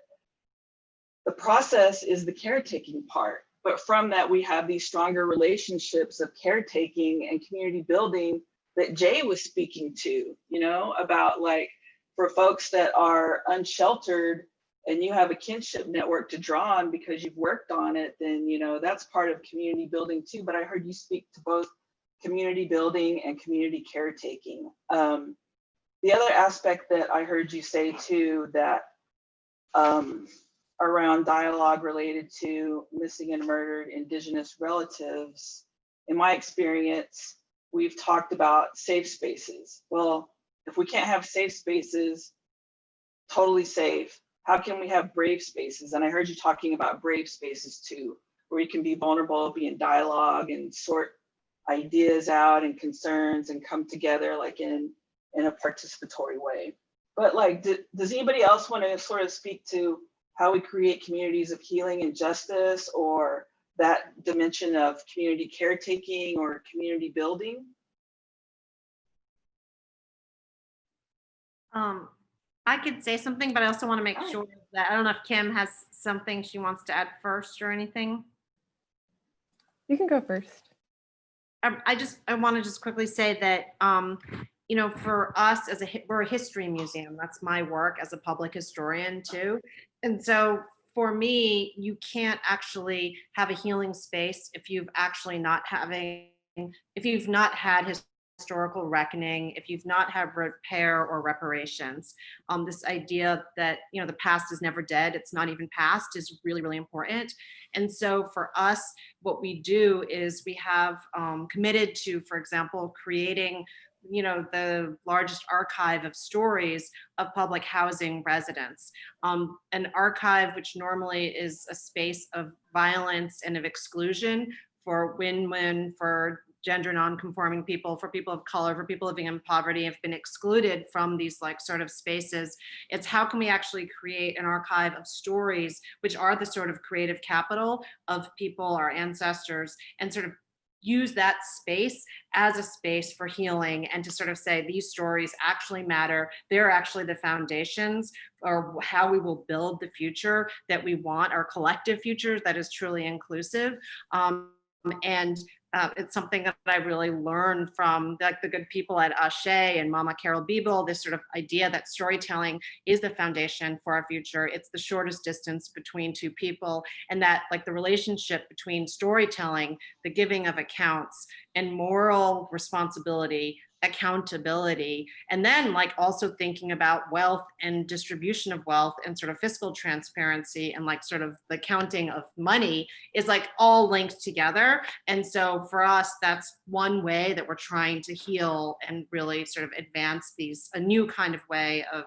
the process is the caretaking part. But from that, we have these stronger relationships of caretaking and community building that Jay was speaking to, about like for folks that are unsheltered and you have a kinship network to draw on because you've worked on it, then, that's part of community building too. But I heard you speak to both community building and community caretaking. The other aspect that I heard you say too, that around dialogue related to missing and murdered Indigenous relatives, in my experience, we've talked about safe spaces. Well, if we can't have safe spaces, totally safe, how can we have brave spaces? And I heard you talking about brave spaces too, where you can be vulnerable, be in dialogue and sort ideas out and concerns and come together like in a participatory way. But like, does anybody else want to sort of speak to how we create communities of healing and justice, or that dimension of community caretaking or community building? I could say something, but I also want to make sure that, I don't know if Kim has something she wants to add first or anything. You can go first. I want to just quickly say that, for us we're a history museum. That's my work as a public historian too. And so for me, you can't actually have a healing space if you've not had historical reckoning, if you've not had repair or reparations. This idea that, the past is never dead, it's not even past, is really, really important. And so for us, what we do is we have committed to, for example, creating the largest archive of stories of public housing residents. An archive which normally is a space of violence and of exclusion for women, for gender non-conforming people, for people of color, for people living in poverty, have been excluded from these like sort of spaces. It's how can we actually create an archive of stories, which are the sort of creative capital of people, our ancestors, and sort of use that space as a space for healing, and to sort of say these stories actually matter. They're actually the foundations or how we will build the future that we want, our collective future that is truly inclusive. It's something that I really learned from like the good people at Ashe and Mama Carol Biebel, this sort of idea that storytelling is the foundation for our future. It's the shortest distance between two people, and that like the relationship between storytelling, the giving of accounts, and moral responsibility, accountability, and then like also thinking about wealth and distribution of wealth and sort of fiscal transparency and like sort of the counting of money is like all linked together. And so for us, that's one way that we're trying to heal and really sort of advance a new kind of way of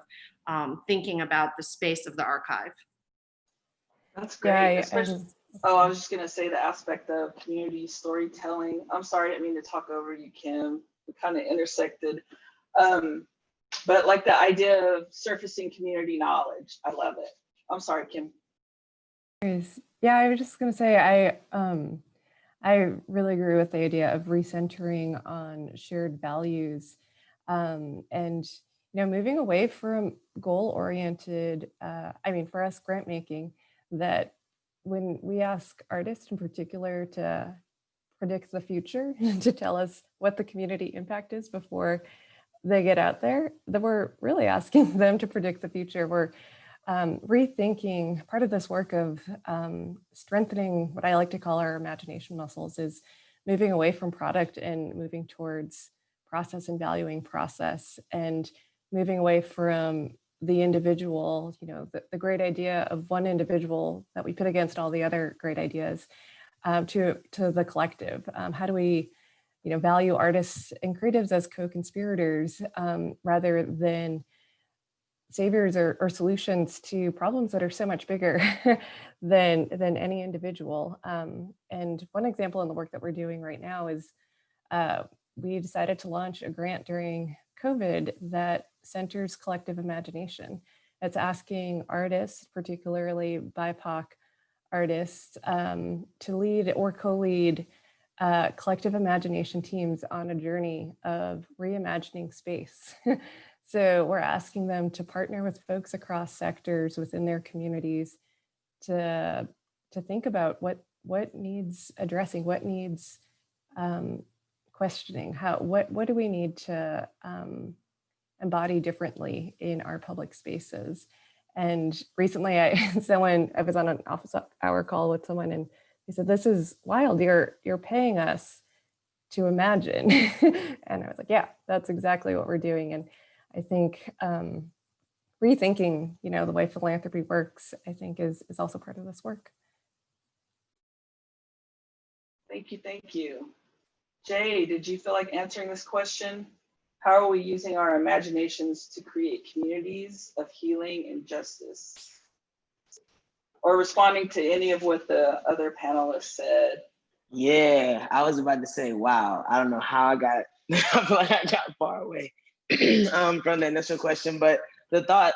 thinking about the space of the archive. That's great. Yeah, I was just gonna say the aspect of community storytelling. I'm sorry, I didn't mean to talk over you, Kim. We kind of intersected. But like the idea of surfacing community knowledge, I love it. I'm sorry, Kim. Yeah, I was just gonna say, I really agree with the idea of recentering on shared values, and moving away from goal-oriented. For us grant making, that when we ask artists in particular to predict the future, to tell us what the community impact is before they get out there, that we're really asking them to predict the future. We're rethinking, part of this work of strengthening what I like to call our imagination muscles is moving away from product and moving towards process and valuing process, and moving away from the individual, you know, the great idea of one individual that we put against all the other great ideas, to the collective. How do we, you know, value artists and creatives as co-conspirators rather than saviors or solutions to problems that are so much bigger than any individual. And one example in the work that we're doing right now is we decided to launch a grant during COVID that centers collective imagination. It's asking artists, particularly BIPOC artists, to lead or co-lead collective imagination teams on a journey of reimagining space. So we're asking them to partner with folks across sectors within their communities to think about what needs addressing, what needs questioning, what do we need to embody differently in our public spaces. And recently I was on an office hour call with someone, and he said, "This is wild, you're paying us to imagine." And I was like, yeah, that's exactly what we're doing. And I think rethinking, you know, the way philanthropy works, I think is also part of this work. Thank you, thank you. Jay, did you feel like answering this question? How are we using our imaginations to create communities of healing and justice? Or responding to any of what the other panelists said? Yeah, I was about to say, wow, I don't know how I got, I feel like I got far away from the initial question, but the thought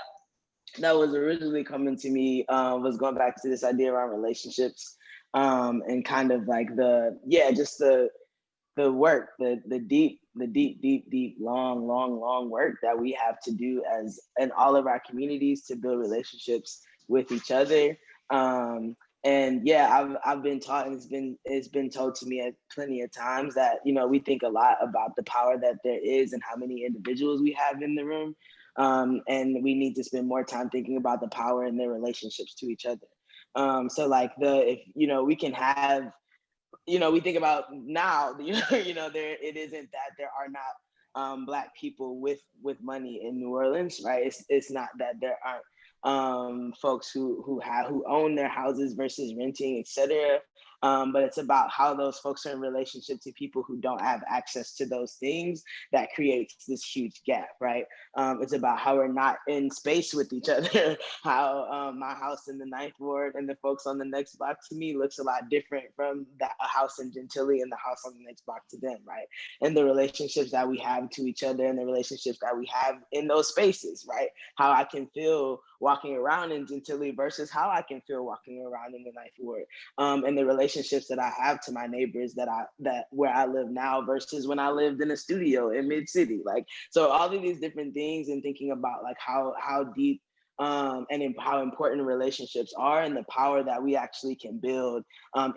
that was originally coming to me was going back to this idea around relationships and kind of like just the work, the deep, long work that we have to do as in all of our communities to build relationships with each other. And yeah, I've been taught, and it's been told to me plenty of times that, you know, we think a lot about the power that there is and how many individuals we have in the room. And we need to spend more time thinking about the power in their relationships to each other. So like if, you know, we can have, you know, we think about now, you know, it isn't that there are not Black people with money in New Orleans, right? It's not that there aren't folks who own their houses versus renting, et cetera. But it's about how those folks are in relationship to people who don't have access to those things that creates this huge gap, right? It's about how we're not in space with each other, how my house in the 9th Ward and the folks on the next block to me looks a lot different from a house in Gentilly and the house on the next block to them, right? And the relationships that we have to each other and the relationships that we have in those spaces, right? How I can feel walking around in Gentilly versus how I can feel walking around in the 9th Ward. And the relationships that I have to my neighbors that where I live now versus when I lived in a studio in Mid-City. Like, so all of these different things, and thinking about like how deep and how important relationships are and the power that we actually can build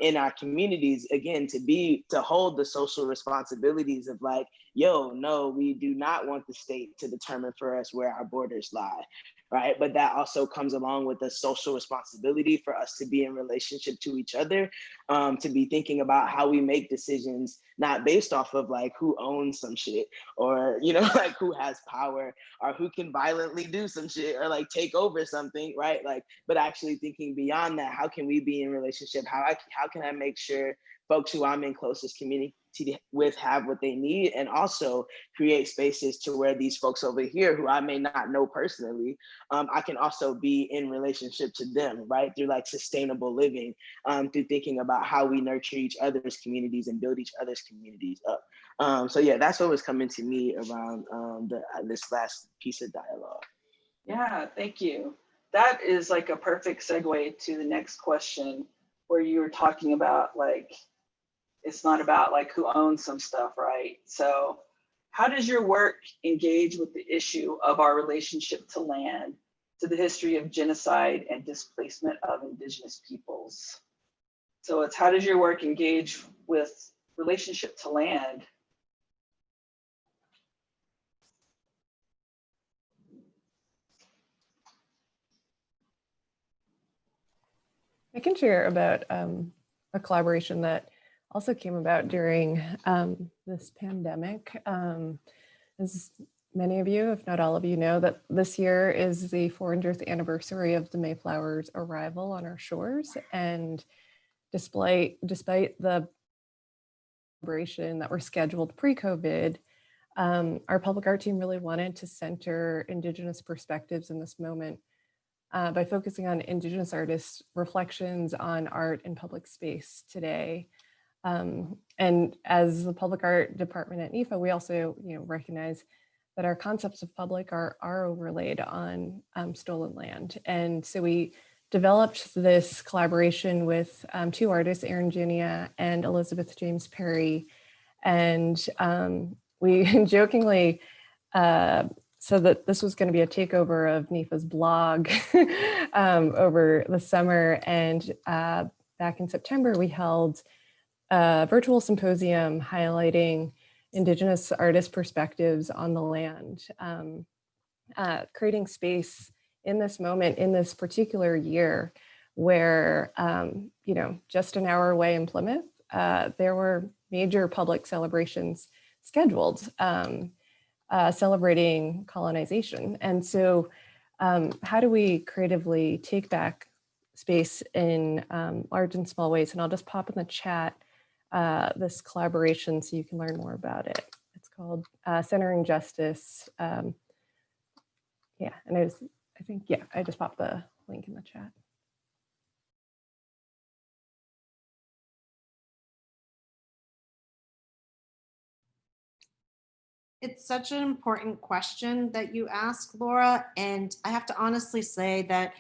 in our communities, again, to hold the social responsibilities of like, yo, no, we do not want the state to determine for us where our borders lie. Right. But that also comes along with the social responsibility for us to be in relationship to each other, to be thinking about how we make decisions, not based off of like who owns some shit or, you know, like who has power or who can violently do some shit or like take over something. Right. Like, but actually thinking beyond that, how can we be in relationship? How can I make sure folks who I'm in closest community with have what they need, and also create spaces to where these folks over here who I may not know personally, I can also be in relationship to them, right? Through like sustainable living, through thinking about how we nurture each other's communities and build each other's communities up. So yeah, that's what was coming to me around this last piece of dialogue. Yeah, thank you. That is like a perfect segue to the next question, where you were talking about like, it's not about like who owns some stuff, right? So how does your work engage with the issue of our relationship to land, to the history of genocide and displacement of Indigenous peoples? So it's how does your work engage with relationship to land? I can share about a collaboration that also came about during this pandemic. As many of you, if not all of you, know, that this year is the 400th anniversary of the Mayflower's arrival on our shores. And despite the celebration that were scheduled pre-COVID, our public art team really wanted to center Indigenous perspectives in this moment by focusing on Indigenous artists' reflections on art in public space today. And as the public art department at NEFA, we also recognize that our concepts of public are overlaid on stolen land. And so we developed this collaboration with two artists, Andreanecia and Elizabeth James Perry. And we jokingly said that this was going to be a takeover of NEFA's blog over the summer. And back in September, we held a virtual symposium highlighting Indigenous artist perspectives on the land, creating space in this moment, in this particular year, where, just an hour away in Plymouth, there were major public celebrations scheduled, celebrating colonization. And so how do we creatively take back space in large and small ways? And I'll just pop in the chat this collaboration so you can learn more about it. It's called Centering Justice. And I just popped the link in the chat. It's such an important question that you ask, Laura, and I have to honestly say that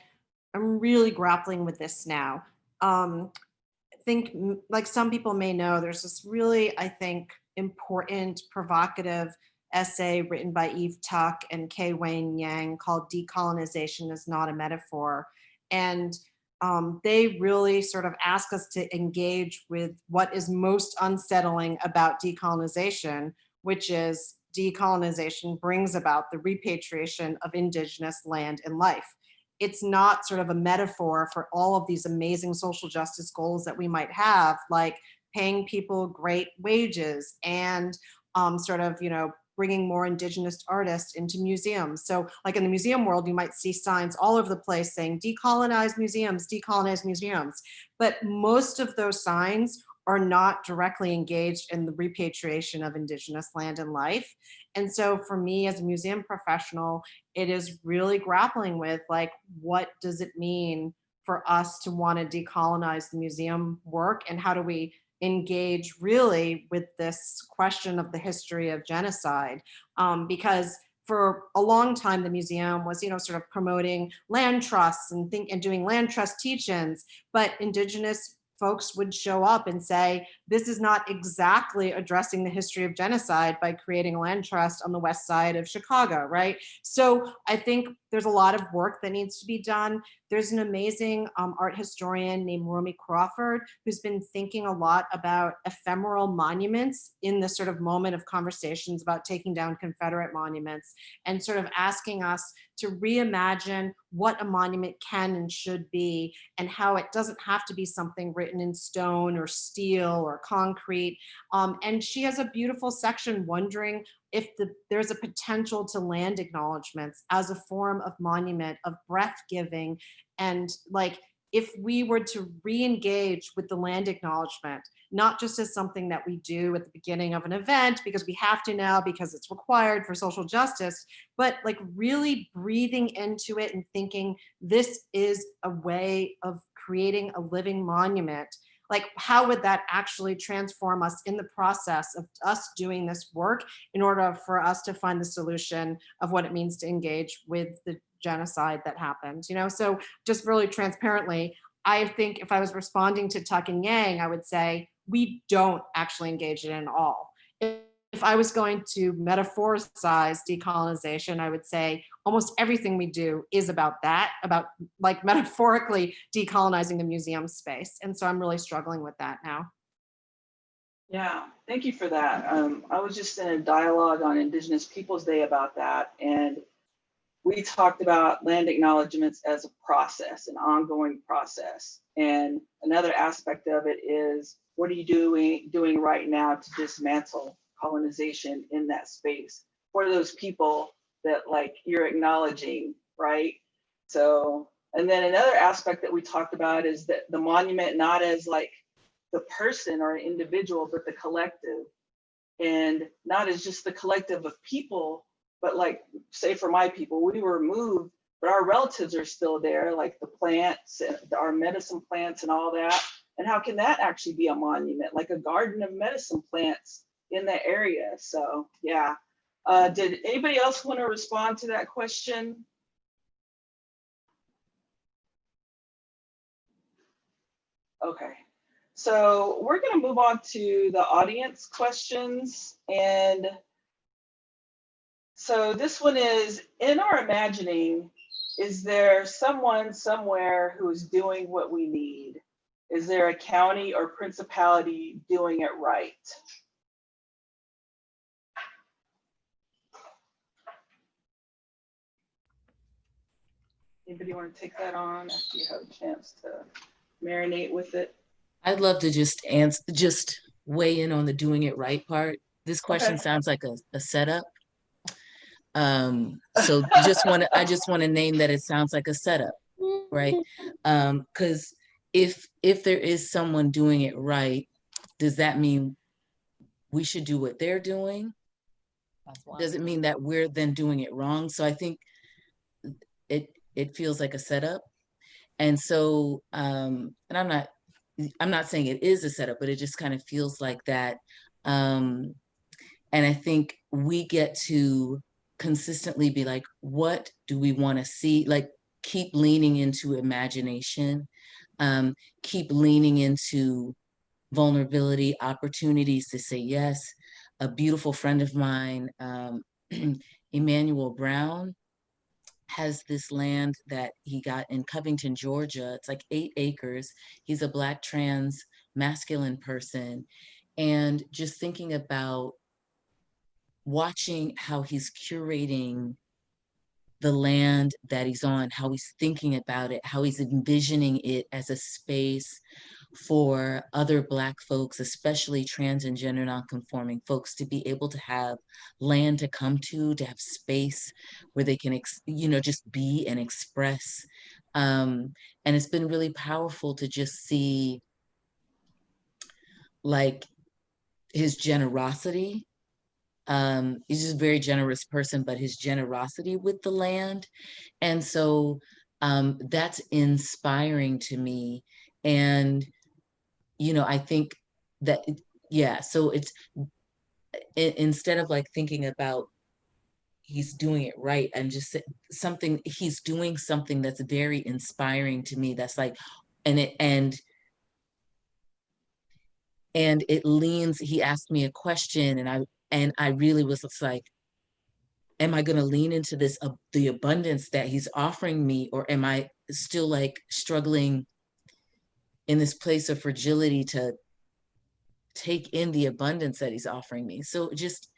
I'm really grappling with this now. I think, like some people may know, there's this really, I think, important, provocative essay written by Eve Tuck and Kei Wayne Yang called Decolonization is Not a Metaphor. And they really sort of ask us to engage with what is most unsettling about decolonization, which is decolonization brings about the repatriation of Indigenous land and life. It's not sort of a metaphor for all of these amazing social justice goals that we might have, like paying people great wages and bringing more Indigenous artists into museums. So like in the museum world, you might see signs all over the place saying decolonize museums, decolonize museums. But most of those signs are not directly engaged in the repatriation of Indigenous land and life. And so for me as a museum professional, it is really grappling with, like, what does it mean for us to want to decolonize the museum work, and how do we engage really with this question of the history of genocide? Because for a long time, the museum was, sort of promoting land trusts and doing land trust teach-ins, but Indigenous folks would show up and say, this is not exactly addressing the history of genocide by creating a land trust on the west side of Chicago, right? So I think there's a lot of work that needs to be done. There's an amazing art historian named Romy Crawford who's been thinking a lot about ephemeral monuments in this sort of moment of conversations about taking down Confederate monuments, and sort of asking us to reimagine what a monument can and should be, and how it doesn't have to be something written in stone or steel or concrete. And she has a beautiful section wondering if there's a potential to land acknowledgements as a form of monument, of breath giving. And like, if we were to re-engage with the land acknowledgement, not just as something that we do at the beginning of an event because we have to now because it's required for social justice, but like really breathing into it and thinking this is a way of creating a living monument, like how would that actually transform us in the process of us doing this work in order for us to find the solution of what it means to engage with the genocide that happened, So just really transparently, I think if I was responding to Tuck and Yang, I would say we don't actually engage in it at all. If I was going to metaphoricize decolonization, I would say almost everything we do is about that, about like metaphorically decolonizing the museum space. And so I'm really struggling with that now. Yeah, thank you for that. I was just in a dialogue on Indigenous Peoples Day about that, and we talked about land acknowledgements as a process, an ongoing process. And another aspect of it is, what are you doing right now to dismantle colonization in that space for those people that like you're acknowledging, right? So, and then another aspect that we talked about is that the monument, not as like the person or an individual, but the collective, and not as just the collective of people, but like, say for my people, we were moved, but our relatives are still there, like the plants, our medicine plants and all that. And how can that actually be a monument, like a garden of medicine plants in the area? So yeah. Did anybody else want to respond to that question? Okay, so we're going to move on to the audience questions. And so this one is, in our imagining, is there someone somewhere who is doing what we need? Is there a county or principality doing it right? Anybody want to take that on after you have a chance to marinate with it? I'd love to just weigh in on the doing it right part. This question Okay. sounds like a setup. So I just want to name that it sounds like a setup, right? Because if there is someone doing it right, does that mean we should do what they're doing? Does it mean that we're then doing it wrong? So I think it feels like a setup. And so, and I'm not saying it is a setup, but it just kind of feels like that. And I think we get to consistently be like, what do we want to see? Like, keep leaning into imagination, keep leaning into vulnerability, opportunities to say yes. A beautiful friend of mine, Emmanuel Brown, has this land that he got in Covington, Georgia. It's like 8 acres. He's a Black trans masculine person. And just thinking about watching how he's curating the land that he's on, how he's thinking about it, how he's envisioning it as a space for other Black folks, especially trans and gender nonconforming folks, to be able to have land to come to have space where they can, just be and express. And it's been really powerful to just see like his generosity. He's just a very generous person, but his generosity with the land. And so that's inspiring to me. And I think that, yeah, so it's instead of like thinking about he's doing it right, and just he's doing something that's very inspiring to me. That's like, and it leans, he asked me a question and I really was like, am I going to lean into this, the abundance that he's offering me, or am I still like struggling in this place of fragility to take in the abundance that he's offering me? So just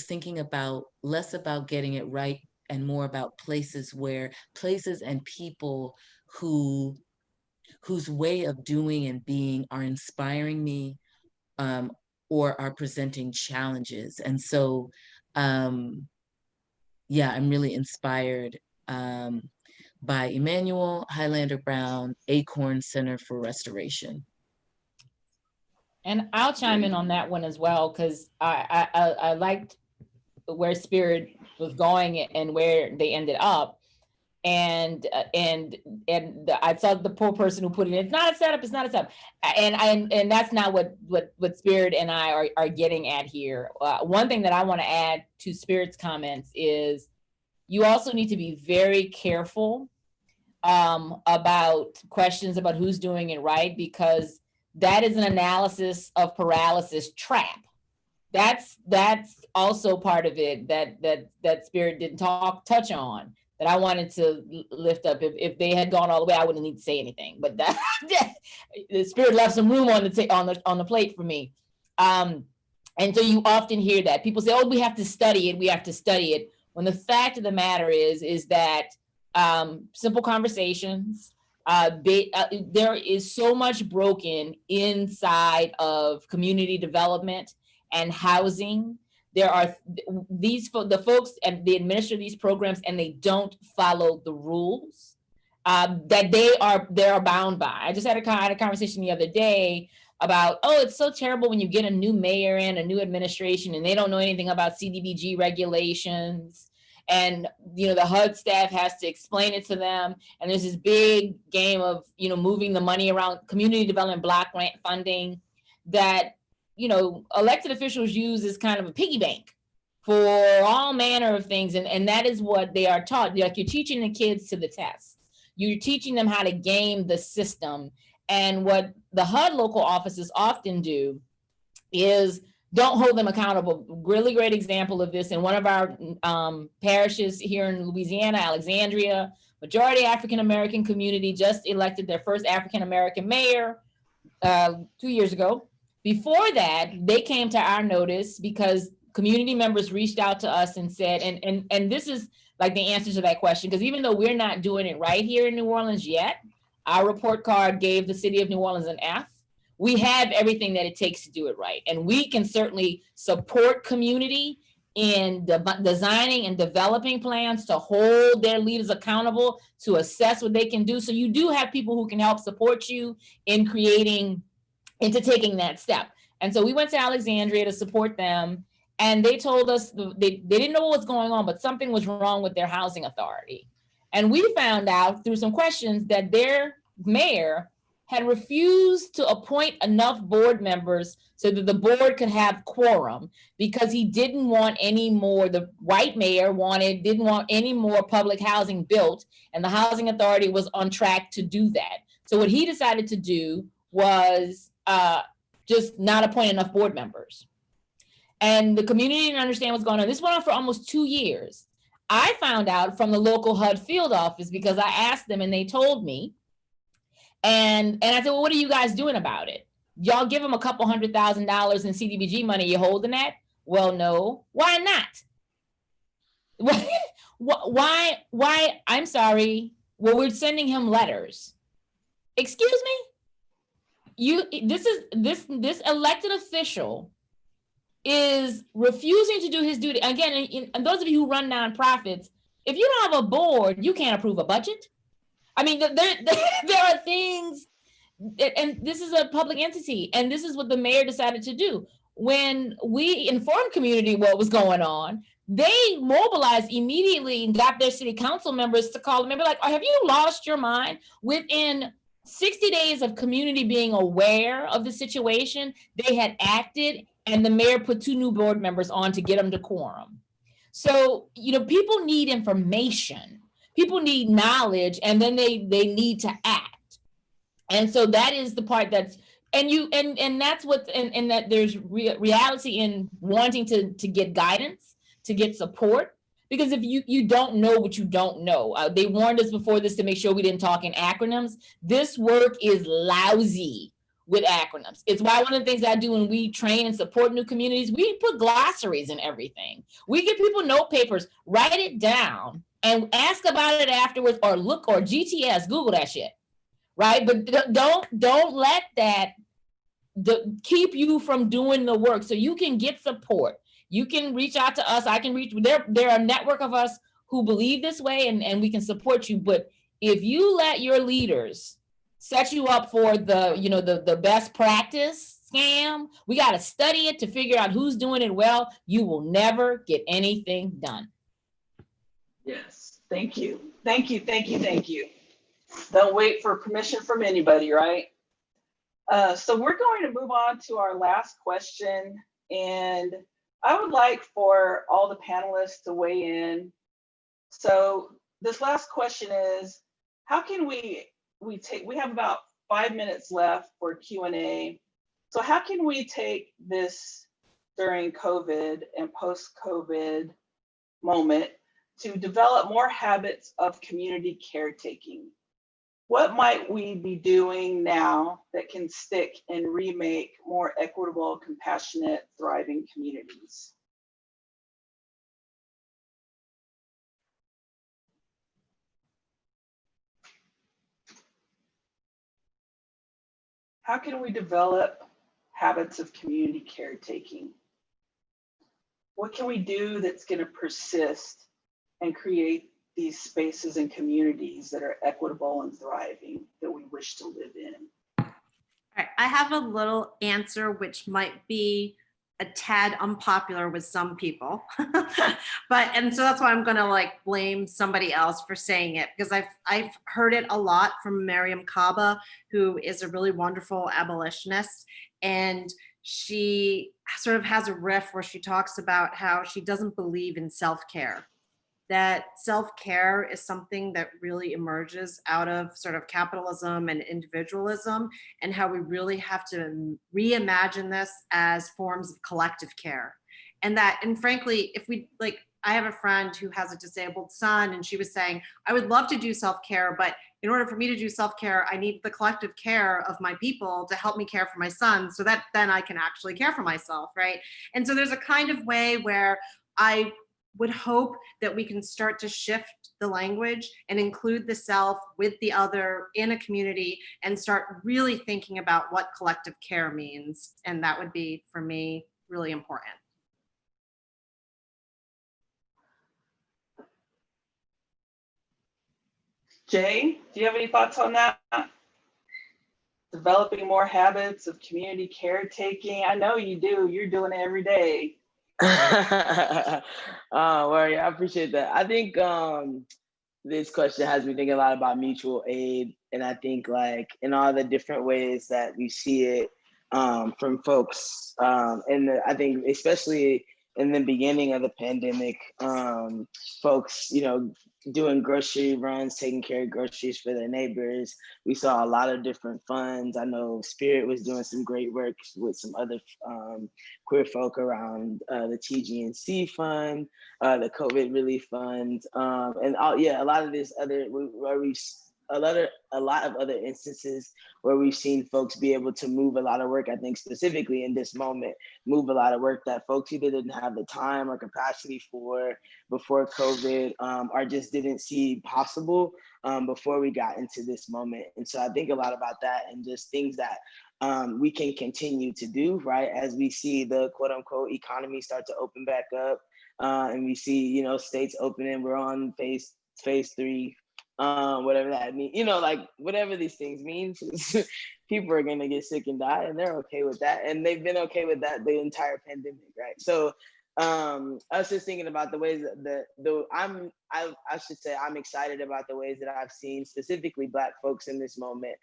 thinking about less about getting it right and more about places and people whose way of doing and being are inspiring me, or are presenting challenges. And so yeah, I'm really inspired by Emmanuel, Highlander Brown, Acorn Center for Restoration. And I'll chime in on that one as well, because I liked where Spirit was going and where they ended up. And I saw the poor person who put it in, it's not a setup, it's not a setup. And that's not what Spirit and I are getting at here. One thing that I want to add to Spirit's comments is you also need to be very careful about questions about who's doing it right, because that is an analysis of paralysis trap. That's also part of it that Spirit didn't touch on, that I wanted to lift up. If they had gone all the way, I wouldn't need to say anything. But that the Spirit left some room on the plate for me. And so you often hear that people say, "Oh, we have to study it. We have to study it." when the fact of the matter is that simple conversations, there is so much broken inside of community development and housing. There are the folks and they administer these programs and they don't follow the rules that they are bound by. I just had a conversation the other day about, oh, it's so terrible when you get a new mayor in, a new administration, and they don't know anything about CDBG regulations. And, you know, the HUD staff has to explain it to them. And there's this big game of, you know, moving the money around community development block grant funding that, you know, elected officials use as kind of a piggy bank for all manner of things. And that is what they are taught. Like, you're teaching the kids to the test. You're teaching them how to game the system. And what the HUD local offices often do is don't hold them accountable. Really great example of this in one of our parishes here in Louisiana, Alexandria, majority African-American community, just elected their first African-American mayor 2 years ago. Before that, they came to our notice because community members reached out to us and said, and this is like the answer to that question, because even though we're not doing it right here in New Orleans yet, our report card gave the city of New Orleans an F. We have everything that it takes to do it right. And we can certainly support community in designing and developing plans to hold their leaders accountable, to assess what they can do. So you do have people who can help support you in into taking that step. And so we went to Alexandria to support them. And they told us they didn't know what was going on, but something was wrong with their housing authority. And we found out through some questions that their mayor had refused to appoint enough board members so that the board could have quorum, because he didn't want any more, the white mayor didn't want any more public housing built, and the housing authority was on track to do that. So what he decided to do was just not appoint enough board members. And the community didn't understand what's going on. This went on for almost 2 years. I found out from the local HUD field office because I asked them and they told me. And I said, well, what are you guys doing about it? Y'all give them a couple $100,000 in CDBG money, you holding that? Well, no. Why not? Why? I'm sorry. Well, we're sending him letters. Excuse me? This elected official is refusing to do his duty. Again, and those of you who run nonprofits, if you don't have a board, you can't approve a budget. I mean, there are things, and this is a public entity, and this is what the mayor decided to do. When we informed community what was going on, they mobilized immediately and got their city council members to call them and be like, oh, have you lost your mind? Within 60 days of community being aware of the situation, they had acted, and the mayor put 2 new board members on to get them to quorum. So, you know, people need information. People need knowledge, and then they need to act. And so that is the part that's, and that's what, and that there's reality in wanting to get guidance, to get support, because if you don't know what you don't know, they warned us before this to make sure we didn't talk in acronyms. This work is lousy with acronyms. It's why one of the things I do when we train and support new communities, we put glossaries in everything. We give people note papers, write it down, and ask about it afterwards, or look, or GTS, Google that shit, right? But don't let that keep you from doing the work. So you can get support. You can reach out to us. I can reach, there are a network of us who believe this way, and we can support you. But if you let your leaders set you up for the best practice scam, we got to study it to figure out who's doing it well, you will never get anything done. Yes, thank you. Thank you, thank you, thank you. Don't wait for permission from anybody, right? So we're going to move on to our last question. And I would like for all the panelists to weigh in. So this last question is, how can we have about 5 minutes left for Q&A. So how can we take this during COVID and post-COVID moment to develop more habits of community caretaking? What might we be doing now that can stick and remake more equitable, compassionate, thriving communities? how can we develop habits of community caretaking? What can we do that's going to persist and create these spaces and communities that are equitable and thriving that we wish to live in? All right, I have a little answer which might be a tad unpopular with some people, and so that's why I'm gonna like blame somebody else for saying it, because I've heard it a lot from Miriam Kaba, who is a really wonderful abolitionist, and she sort of has a riff where she talks about how she doesn't believe in self-care. That self-care is something that really emerges out of sort of capitalism and individualism, and how we really have to reimagine this as forms of collective care. And frankly, if we like, I have a friend who has a disabled son, and she was saying, I would love to do self-care, but in order for me to do self-care, I need the collective care of my people to help me care for my son, so that then I can actually care for myself, right? And so there's a kind of way where I would hope that we can start to shift the language and include the self with the other in a community and start really thinking about what collective care means. And that would be, for me, really important. Jay, do you have any thoughts on that? Developing more habits of community caretaking. I know you do. You're doing it every day. Well, yeah, I appreciate that. I think this question has me thinking a lot about mutual aid, and I think like in all the different ways that we see it from folks, and I think especially in the beginning of the pandemic, folks, doing grocery runs, taking care of groceries for their neighbors. We saw a lot of different funds. I know Spirit was doing some great work with some other queer folk around the TGNC fund, the COVID relief fund, and a lot of this other where we a lot of other instances where we've seen folks be able to move a lot of work. I think specifically in this moment, move a lot of work that folks either didn't have the time or capacity for before COVID, or just didn't see possible before we got into this moment. And so I think a lot about that, and just things that we can continue to do, right? As we see the quote unquote economy start to open back up, and we see, states opening, we're on phase 3, whatever that means, like whatever these things mean, people are going to get sick and die, and they're okay with that. And they've been okay with that the entire pandemic, right? So I was just thinking about the ways that I should say I'm excited about the ways that I've seen specifically Black folks in this moment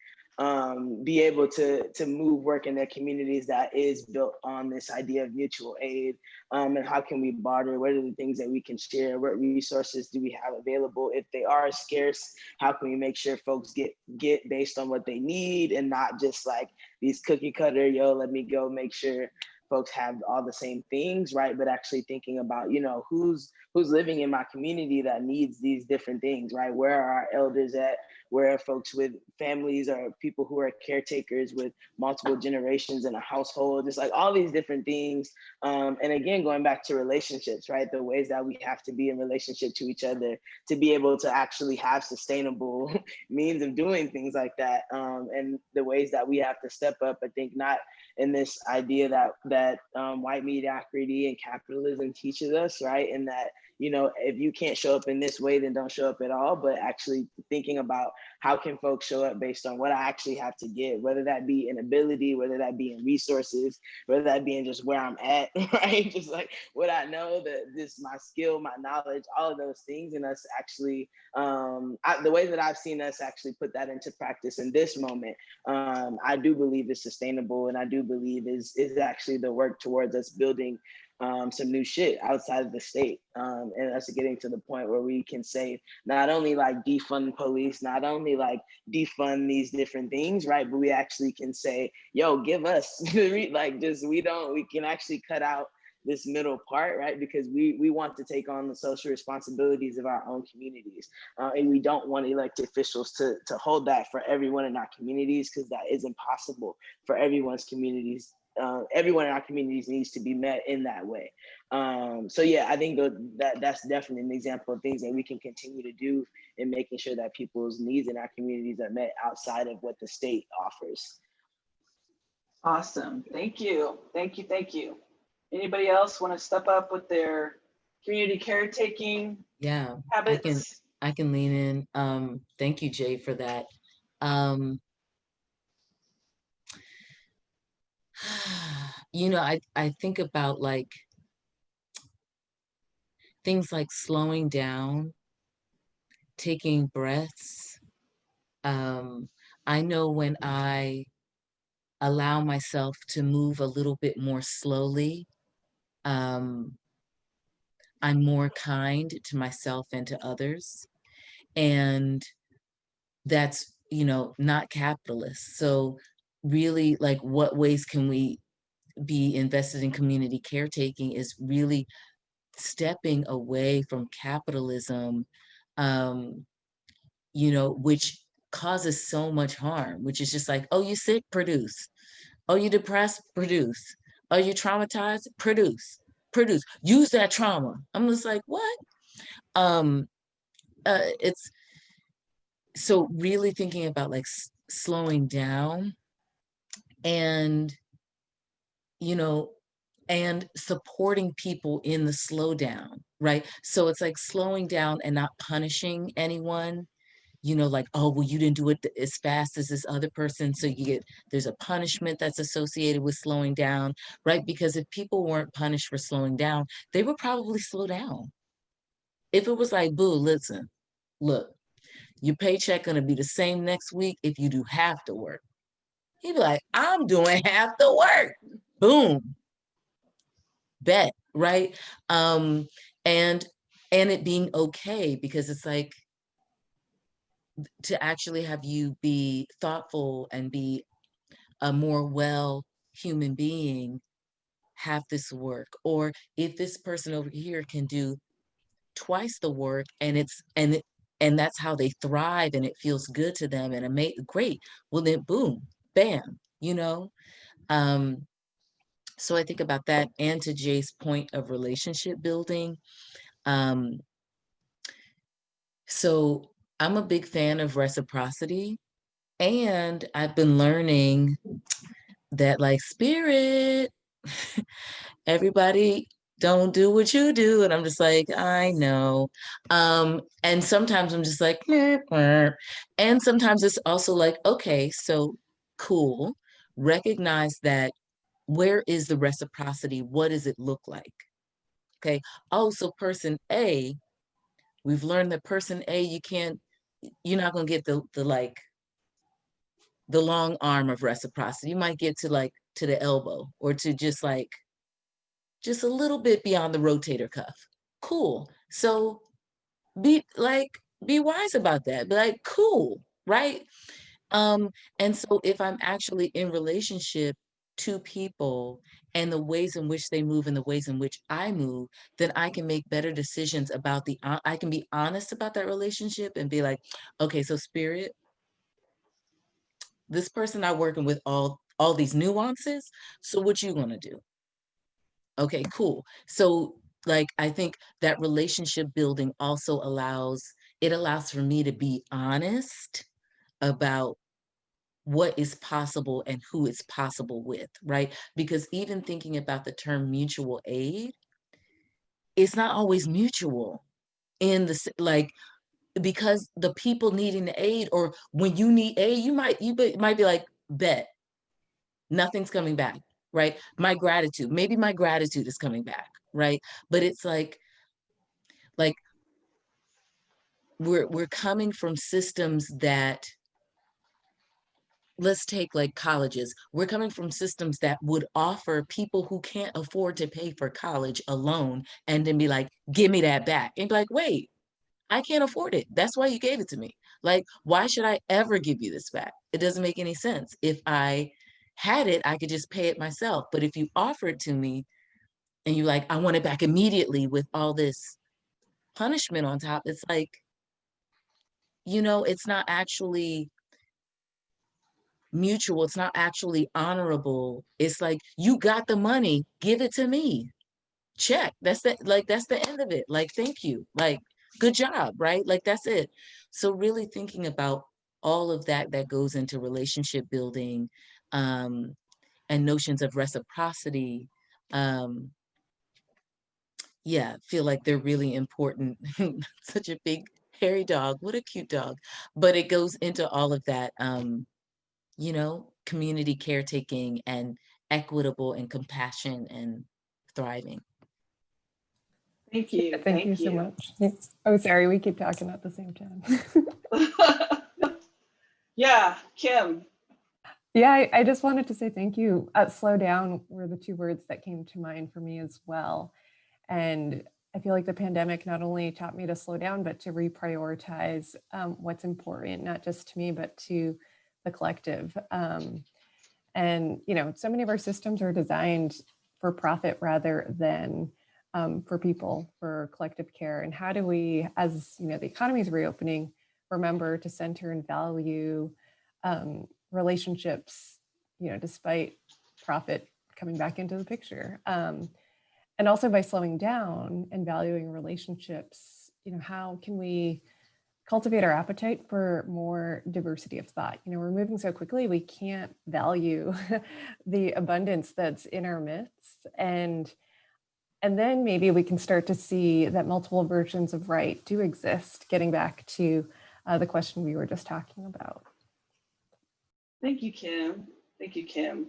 be able to move work in their communities that is built on this idea of mutual aid, and how can we barter? What are the things that we can share? What resources do we have available? If they are scarce, how can we make sure folks get based on what they need, and not just like these cookie cutter, let me go make sure folks have all the same things, right? But actually thinking about, who's living in my community that needs these different things, right? Where are our elders at? Where are folks with families or people who are caretakers with multiple generations in a household? Just like all these different things. And again, going back to relationships, right? The ways that we have to be in relationship to each other to be able to actually have sustainable means of doing things like that. And the ways that we have to step up, I think, not in this idea that white mediocrity and capitalism teaches us, right? And that, if you can't show up in this way, then don't show up at all, but actually thinking about how can folks show up based on what I actually have to give, whether that be in ability, whether that be in resources, whether that be in just where I'm at, right? Just like what I know, my skill, my knowledge, all of those things, and us actually, the way that I've seen us actually put that into practice in this moment, I do believe is sustainable, and I do believe is actually the work towards us building some new shit outside of the state, and us getting to the point where we can say not only like defund police, not only like defund these different things, right? But we actually can say, yo, give us like just we can actually cut out this middle part, right? Because we want to take on the social responsibilities of our own communities, and we don't want elected officials to hold that for everyone in our communities, because that is impossible for everyone's communities. Everyone in our communities needs to be met in that way. So yeah, I think that's definitely an example of things that we can continue to do in making sure that people's needs in our communities are met outside of what the state offers. Awesome. Thank you. Thank you. Thank you. Anybody else want to step up with their community caretaking Yeah, habits? I can lean in. Thank you, Jay, for that. Um, I think about like things like slowing down, taking breaths. Um, I know when I allow myself to move a little bit more slowly, um, I'm more kind to myself and to others. And that's, not capitalist. So really, like, what ways can we be invested in community caretaking is really stepping away from capitalism, um, which causes so much harm, which is just like, oh, you sick, produce. Oh, you depressed, produce. Oh, you traumatized, produce. Produce. Use that trauma. I'm just like, what? Um, it's so really thinking about like slowing down and, you know, and supporting people in the slowdown, right? So it's like slowing down and not punishing anyone, like, oh, well, you didn't do it as fast as this other person. So there's a punishment that's associated with slowing down, right? Because if people weren't punished for slowing down, they would probably slow down. If it was like, boo, listen, look, your paycheck gonna be the same next week if you do half the work. He'd be like, I'm doing half the work. Boom, bet, right? Um, and it being okay, because it's like, to actually have you be thoughtful and be a more well human being, have this work. Or if this person over here can do twice the work and that's how they thrive and it feels good to them and great, well then boom, bam, um so I think about that. And to Jay's point of relationship building, um so I'm a big fan of reciprocity, and I've been learning that, like, spirit, everybody don't do what you do. And I'm just like, I know. And sometimes I'm just like, "Meh, meh." And sometimes it's also like, okay, so cool. Recognize that, where is the reciprocity? What does it look like? Okay. Oh, so person A, we've learned that person A, you're not gonna get the like the long arm of reciprocity. You might get to like to the elbow, or to just a little bit beyond the rotator cuff. Cool. So be wise about that. Be like, cool, right? Um, and so if I'm actually in relationship to people, and the ways in which they move and the ways in which I move, then I can make better decisions about I can be honest about that relationship and be like, okay, so spirit, this person I'm working with all these nuances. So what you gonna do? Okay, cool. So like, I think that relationship building also allows for me to be honest about what is possible and who it's possible with, right? Because even thinking about the term mutual aid, it's not always mutual in like, because the people needing the aid, or when you need aid, might be like, bet nothing's coming back, right? Maybe my gratitude is coming back, right? But it's like we're coming from systems that, let's take like colleges. We're coming from systems that would offer people who can't afford to pay for college a loan, and then be like, give me that back. And be like, wait, I can't afford it. That's why you gave it to me. Like, why should I ever give you this back? It doesn't make any sense. If I had it, I could just pay it myself. But if you offer it to me and you like, I want it back immediately with all this punishment on top, it's like, it's not actually mutual. It's not actually honorable. It's like, you got the money, give it to me. Check. That's the end of it. Like, thank you. Like, good job, right? Like, that's it. So really thinking about all of that goes into relationship building, um, and notions of reciprocity, yeah, feel like they're really important. Such a big hairy dog, what a cute dog. But it goes into all of that, you know, community caretaking and equitable and compassion and thriving. Thank you. Thank you so much. Oh, sorry, we keep talking at the same time. Yeah, Kim. Yeah, I just wanted to say thank you. Slow down were the two words that came to mind for me as well. And I feel like the pandemic not only taught me to slow down, but to reprioritize what's important, not just to me, but to the collective. And, you know, so many of our systems are designed for profit rather than for people, for collective care. And how do we, as, you know, the economy is reopening, remember to center and value relationships, you know, despite profit coming back into the picture. And also by slowing down and valuing relationships, you know, how can we cultivate our appetite for more diversity of thought? You know, we're moving so quickly, we can't value the abundance that's in our midst. And then maybe we can start to see that multiple versions of right do exist, getting back to the question we were just talking about. Thank you, Kim. Thank you, Kim.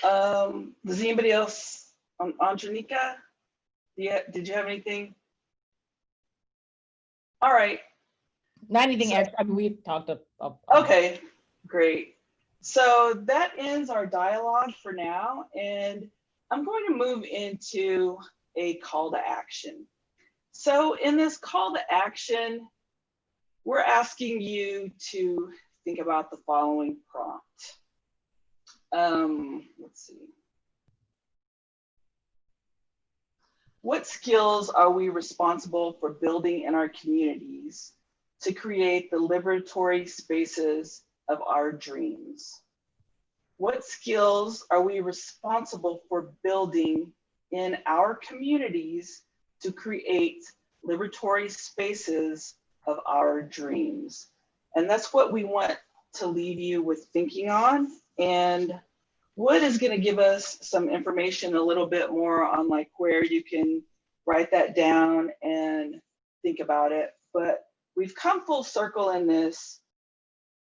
Does anybody else, Andreanecia, did you have anything? All right. Not anything extra. I mean, we've talked Okay, great. So that ends our dialogue for now, and I'm going to move into a call to action. So in this call to action, we're asking you to think about the following prompt. Let's see. What skills are we responsible for building in our communities to create the liberatory spaces of our dreams? What skills are we responsible for building in our communities to create liberatory spaces of our dreams? And that's what we want to leave you with thinking on. And Wood is going to give us some information a little bit more on like where you can write that down and think about it. But we've come full circle in this,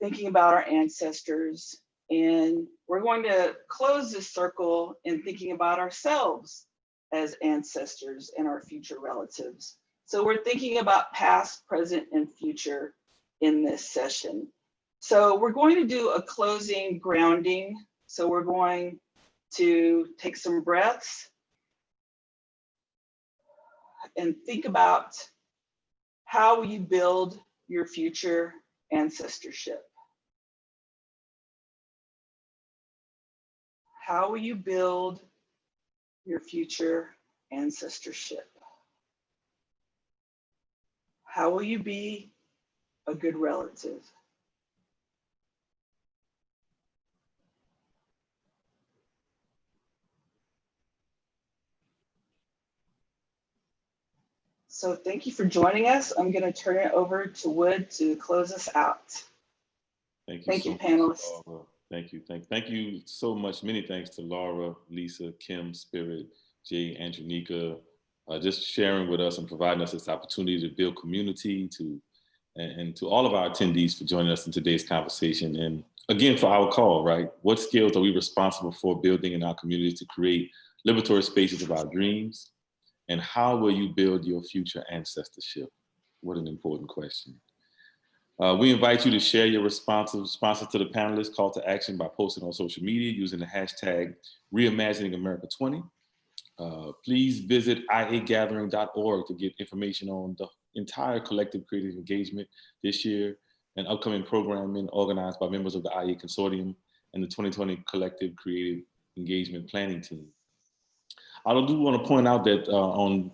thinking about our ancestors. And we're going to close this circle in thinking about ourselves as ancestors and our future relatives. So we're thinking about past, present, and future in this session. So we're going to do a closing grounding. So we're going to take some breaths and think about how will you build your future ancestorship? How will you build your future ancestorship? How will you be a good relative? So thank you for joining us. I'm going to turn it over to Wood to close us out. Thank you, panelists. Laura. Thank you so much. Many thanks to Laura, Lisa, Kim, Spirit, Jay, Andreanecia, just sharing with us and providing us this opportunity to build community, and to all of our attendees for joining us in today's conversation. And again, for our call, right? What skills are we responsible for building in our community to create liberatory spaces of our dreams? And how will you build your future ancestorship? What an important question. We invite you to share your responses to the panelists' call to action by posting on social media using the hashtag Reimagining America 20. Please visit iagathering.org to get information on the entire collective creative engagement this year and upcoming programming organized by members of the IA Consortium and the 2020 Collective Creative Engagement Planning Team. I do want to point out that on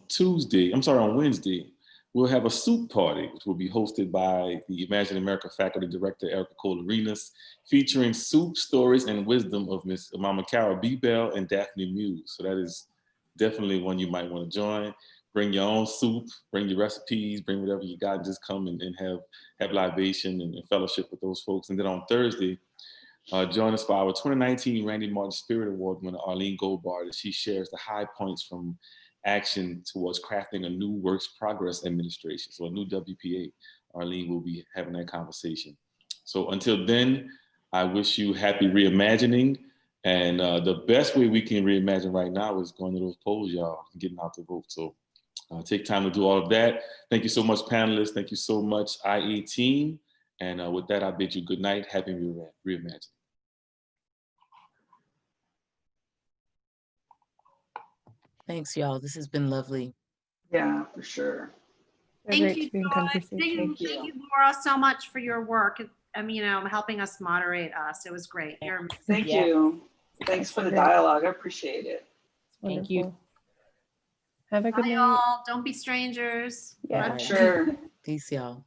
Wednesday, we'll have a soup party, which will be hosted by the Imagine America faculty director, Erica Cole-Arenas, featuring soup, stories, and wisdom of Miss Mama Cara B. Bell and Daphne Muse. So that is definitely one you might want to join. Bring your own soup, bring your recipes, bring whatever you got, just come and have libation and fellowship with those folks. And then on Thursday, Join us for our 2019 Randy Martin Spirit Award winner, Arlene Goldbard, as she shares the high points from action towards crafting a new Works Progress Administration, so a new WPA. Arlene will be having that conversation. So until then, I wish you happy reimagining. And the best way we can reimagine right now is going to those polls, y'all, and getting out to vote. So take time to do all of that. Thank you so much, panelists. Thank you so much, IE team. And with that, I bid you good night. Happy reimagining. Thanks, y'all. This has been lovely. Yeah, for sure. Great Thank to you, be in Joy. conversation. Thank Thank you. you, Laura, so much for your work. You know, helping us moderate us. It was great. You're amazing. Thank Yeah. you. Thanks for the Great. dialogue. I appreciate it. Thank you. Wonderful. Have a good Bye, night. y'all. Don't be strangers. Yeah. Bye. Sure. Peace, y'all.